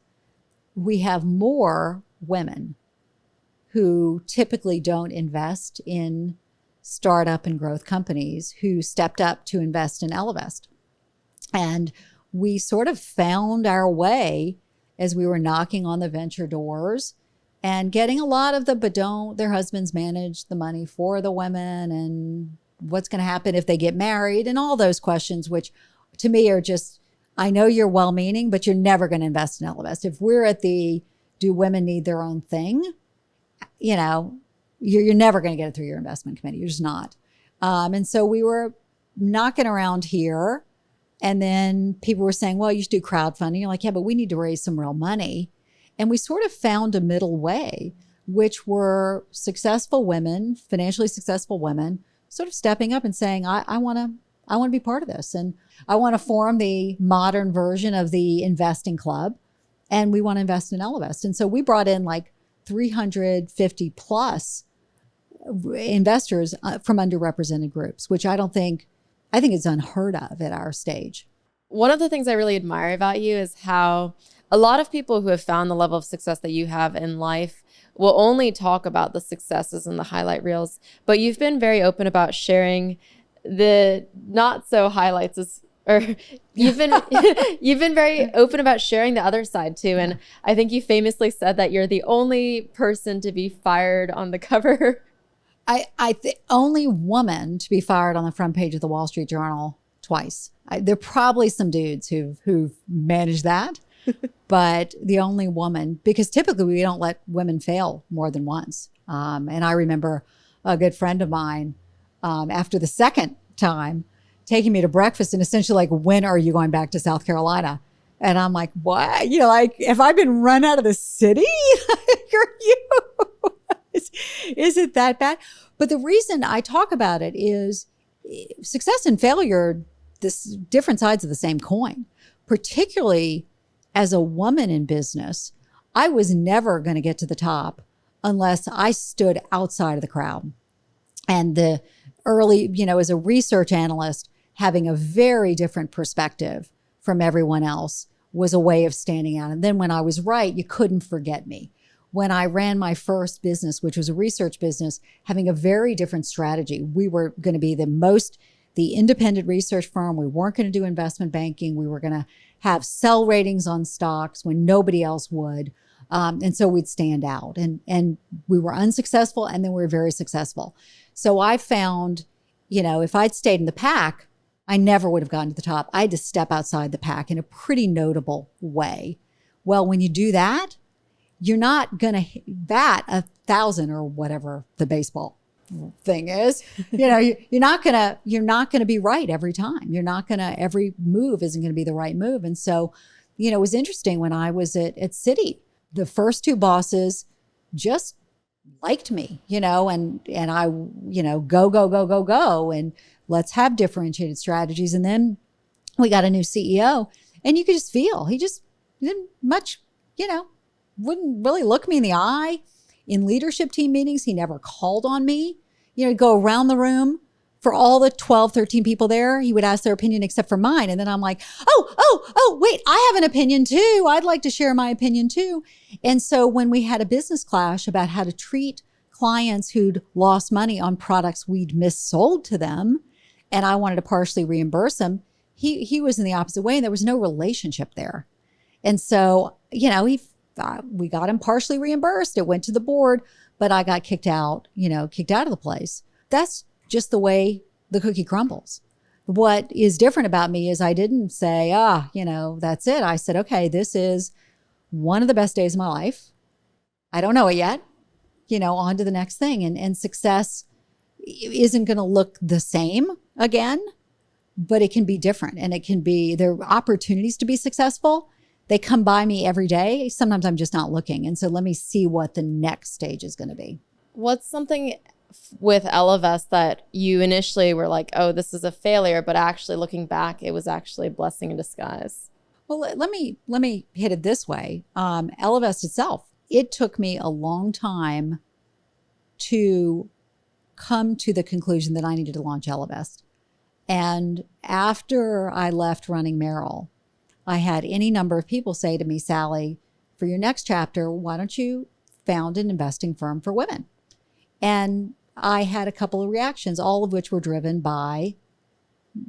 We have more women who typically don't invest in startup and growth companies who stepped up to invest in Ellevest. And we sort of found our way as we were knocking on the venture doors and getting a lot of but don't their husbands manage the money for the women, and what's going to happen if they get married, and all those questions, which to me are just, I know you're well-meaning, but you're never going to invest in Ellevest. If we're at the, do women need their own thing? You're never going to get it through your investment committee. You're just not. And so we were knocking around here, and then people were saying, well, you should do crowdfunding. You're like, yeah, but we need to raise some real money. And we sort of found a middle way, which were successful women, financially successful women, sort of stepping up and saying, I want to be part of this. And I want to form the modern version of the investing club. And we want to invest in Ellevest. And so we brought in like 350 plus investors from underrepresented groups, which I think it's unheard of at our stage. One of the things I really admire about you is how a lot of people who have found the level of success that you have in life will only talk about the successes and the highlight reels, but you've been very open about sharing the not so highlights you've been very open about sharing the other side too. And I think you famously said that you're the only person to be fired on the cover. Only woman to be fired on the front page of the Wall Street Journal twice. There are probably some dudes who've managed that, but the only woman, because typically we don't let women fail more than once. And I remember a good friend of mine, after the second time, taking me to breakfast and essentially like, when are you going back to South Carolina? And I'm like, what? Have I been run out of the city? Are you? Is it that bad? But the reason I talk about it is success and failure, this different sides of the same coin. Particularly as a woman in business, I was never going to get to the top unless I stood outside of the crowd. And the early, as a research analyst, having a very different perspective from everyone else was a way of standing out. And then when I was right, you couldn't forget me. When I ran my first business, which was a research business, having a very different strategy. We were going to be the independent research firm. We weren't going to do investment banking. We were going to have sell ratings on stocks when nobody else would. And so we'd stand out. And we were unsuccessful, and then we were very successful. So I found, if I'd stayed in the pack, I never would have gotten to the top. I had to step outside the pack in a pretty notable way. Well, when you do that, you're not going to bat 1,000 or whatever the baseball thing is. You're not going to be right every time. Every move isn't going to be the right move. And so, it was interesting when I was at Citi, the first two bosses just liked me, and I, go, and let's have differentiated strategies. And then we got a new CEO, and you could just feel he just didn't much, wouldn't really look me in the eye. In leadership team meetings, he never called on me. He'd go around the room for all the 12, 13 people there. He would ask their opinion except for mine. And then I'm like, oh, wait, I have an opinion too. I'd like to share my opinion too. And so when we had a business clash about how to treat clients who'd lost money on products we'd missold to them, and I wanted to partially reimburse him, he was in the opposite way, and there was no relationship there. And so, we got him partially reimbursed. It went to the board, but I got kicked out of the place. That's just the way the cookie crumbles. What is different about me is I didn't say, that's it. I said, okay, this is one of the best days of my life. I don't know it yet, on to the next thing. And success isn't going to look the same again, but it can be different. And there are opportunities to be successful. They come by me every day. Sometimes I'm just not looking. And so let me see what the next stage is going to be. What's something with Ellevest that you initially were like, oh, this is a failure, but actually looking back, it was actually a blessing in disguise? Well, let me hit it this way. Ellevest itself, it took me a long time to come to the conclusion that I needed to launch Ellevest. And after I left running Merrill, I had any number of people say to me, Sallie, for your next chapter, why don't you found an investing firm for women? And I had a couple of reactions, all of which were driven by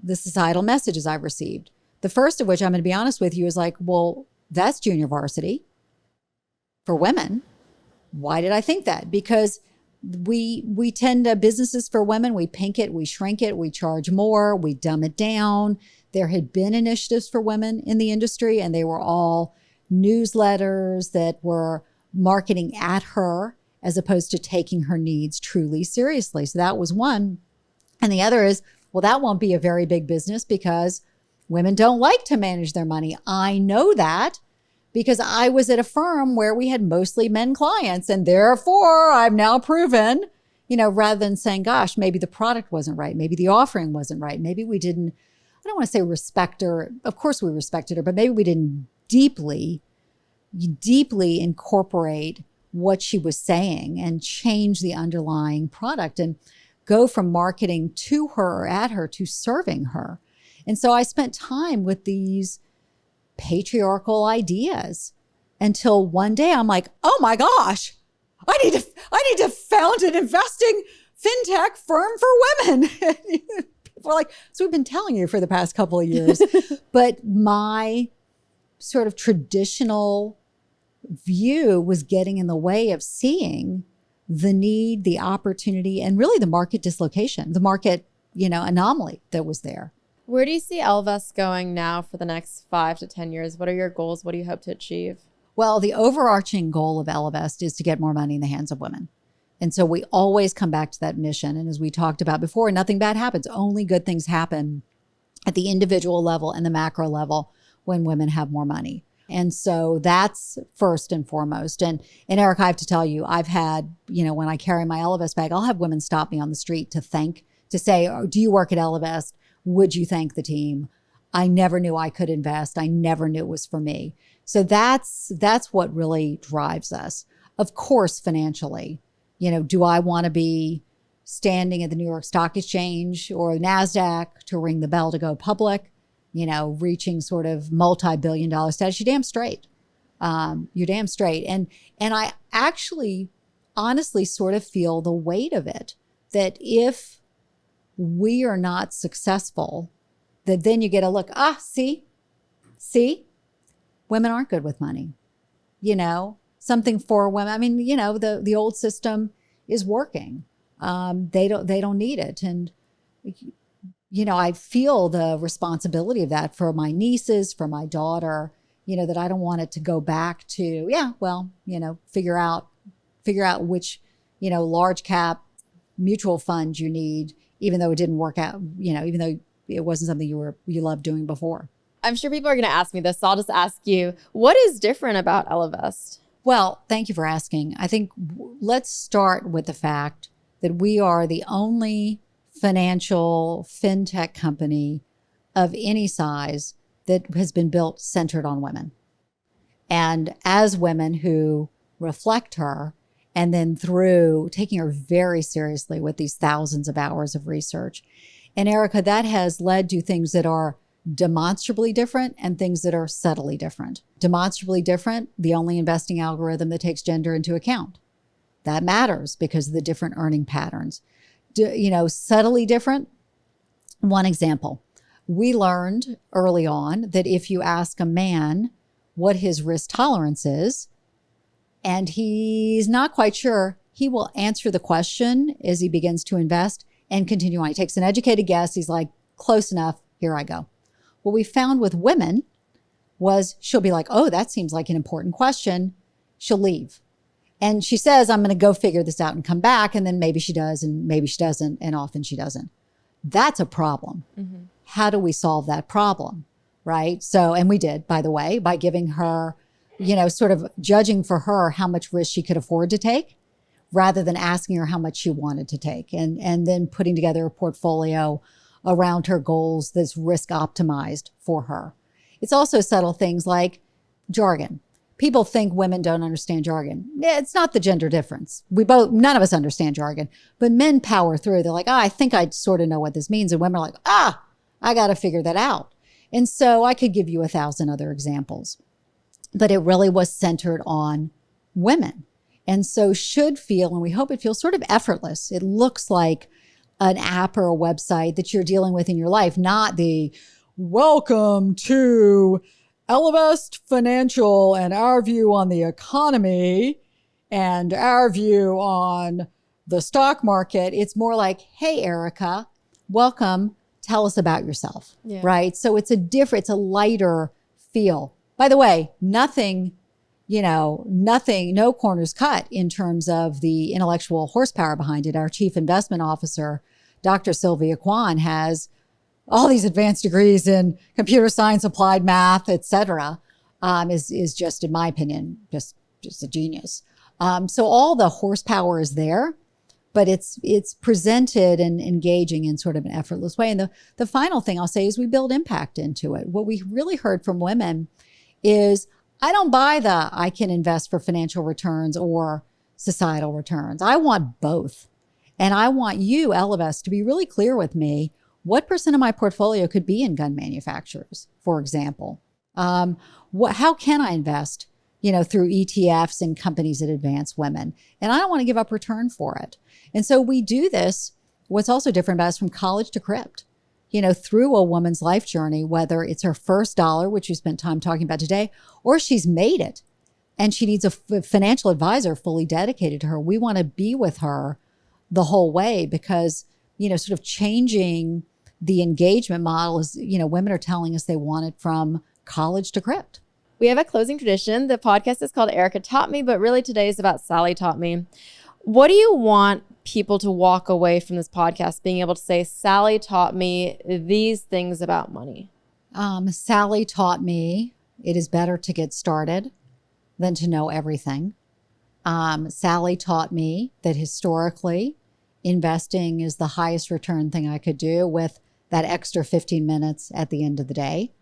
the societal messages I received. The first of which, I'm going to be honest with you, is like, well, that's junior varsity for women. Why did I think that? Because we tend to, businesses for women, we pink it, we shrink it, we charge more, we dumb it down. There had been initiatives for women in the industry, and they were all newsletters that were marketing at her as opposed to taking her needs truly seriously. So that was one. And the other is, well, that won't be a very big business because women don't like to manage their money. I know that because I was at a firm where we had mostly men clients, and therefore I've now proven, rather than saying, gosh, maybe the product wasn't right, maybe the offering wasn't right, maybe we didn't, I don't want to say respect her. Of course we respected her, but maybe we didn't deeply incorporate what she was saying and change the underlying product and go from marketing to her or at her to serving her. And so I spent time with these patriarchal ideas until one day I'm like, oh my gosh, I need to found an investing fintech firm for women. People are like, so we've been telling you for the past couple of years. But my sort of traditional view was getting in the way of seeing the need, the opportunity, and really the market dislocation, the market, anomaly that was there. Where do you see Ellevest going now for the next 5 to 10 years? What are your goals? What do you hope to achieve? Well, the overarching goal of Ellevest is to get more money in the hands of women. And so we always come back to that mission. And as we talked about before, nothing bad happens. Only good things happen at the individual level and the macro level when women have more money. And so that's first and foremost. And Eric, I have to tell you, I've had, when I carry my Ellevest bag, I'll have women stop me on the street to say, oh, do you work at Ellevest? Would you thank the team? I never knew I could invest. I never knew it was for me. So that's what really drives us. Of course, financially, do I want to be standing at the New York Stock Exchange or NASDAQ to ring the bell to go public, reaching sort of multi-billion-dollar status? You're damn straight. You're damn straight. And I actually honestly sort of feel the weight of it, that if we are not successful, that then you get a look, see, women aren't good with money, something for women. I mean, the old system is working. They don't need it. And, I feel the responsibility of that for my nieces, for my daughter, that I don't want it to go back to, figure out which, large cap mutual fund you need, even though it didn't work out, even though it wasn't something you loved doing before. I'm sure people are going to ask me this, so I'll just ask you, what is different about Ellevest? Well, thank you for asking. I think let's start with the fact that we are the only financial fintech company of any size that has been built centered on women. And as women who reflect her, and then through taking her very seriously with these thousands of hours of research. And Erica, that has led to things that are demonstrably different and things that are subtly different. Demonstrably different, the only investing algorithm that takes gender into account. That matters because of the different earning patterns. Subtly different, one example. We learned early on that if you ask a man what his risk tolerance is, and he's not quite sure, he will answer the question as he begins to invest and continue on. He takes an educated guess. He's like, close enough, here I go. What we found with women was she'll be like, oh, that seems like an important question. She'll leave. And she says, I'm going to go figure this out and come back. And then maybe she does and maybe she doesn't. And often she doesn't. That's a problem. Mm-hmm. How do we solve that problem? Right? So, and we did, by the way, by giving her, sort of judging for her how much risk she could afford to take rather than asking her how much she wanted to take. And then putting together a portfolio around her goals that's risk optimized for her. It's also subtle things like jargon. People think women don't understand jargon. It's not the gender difference. None of us understand jargon, but men power through. They're like, I think I sort of know what this means. And women are like, I got to figure that out. And so I could give you 1,000 other examples, but it really was centered on women. And so should feel, and we hope it feels sort of effortless. It looks like an app or a website that you're dealing with in your life, not the welcome to Ellevest Financial and our view on the economy and our view on the stock market. It's more like, hey, Erica, welcome. Tell us about yourself, right? So it's a lighter feel. By the way, nothing, no corners cut in terms of the intellectual horsepower behind it. Our chief investment officer, Dr. Sylvia Kwan, has all these advanced degrees in computer science, applied math, et cetera, is just, in my opinion, just a genius. So all the horsepower is there, but it's presented and engaging in sort of an effortless way. And the final thing I'll say is we build impact into it. What we really heard from women is, I don't buy I can invest for financial returns or societal returns. I want both. And I want you, Ellevest, to be really clear with me, what % of my portfolio could be in gun manufacturers, for example? How can I invest, through ETFs and companies that advance women? And I don't want to give up return for it. And so we do this. What's also different about us from college to crypt, through a woman's life journey, whether it's her first dollar, which we spent time talking about today, or she's made it and she needs a financial advisor fully dedicated to her. We want to be with her the whole way because, sort of changing the engagement model is, women are telling us they want it from college to crypt. We have a closing tradition. The podcast is called Erica Taught Me, but really today is about Sallie Taught Me. What do you want people to walk away from this podcast being able to say, Sallie taught me these things about money? Sallie taught me it is better to get started than to know everything. Sallie taught me that historically investing is the highest return thing I could do with that extra 15 minutes at the end of the day.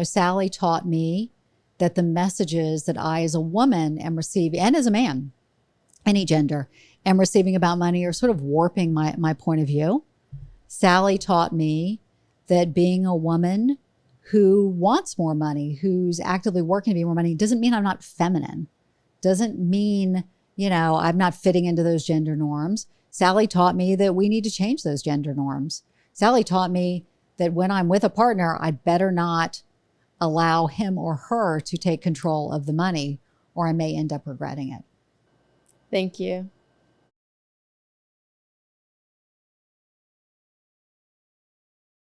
Sallie taught me that the messages that I as a woman am receiving, and as a man, any gender, am receiving about money are sort of warping my point of view. Sallie taught me that being a woman who wants more money, who's actively working to be more money, doesn't mean I'm not feminine. Doesn't mean, I'm not fitting into those gender norms. Sallie taught me that we need to change those gender norms. Sallie taught me that when I'm with a partner, I better not allow him or her to take control of the money, or I may end up regretting it. Thank you.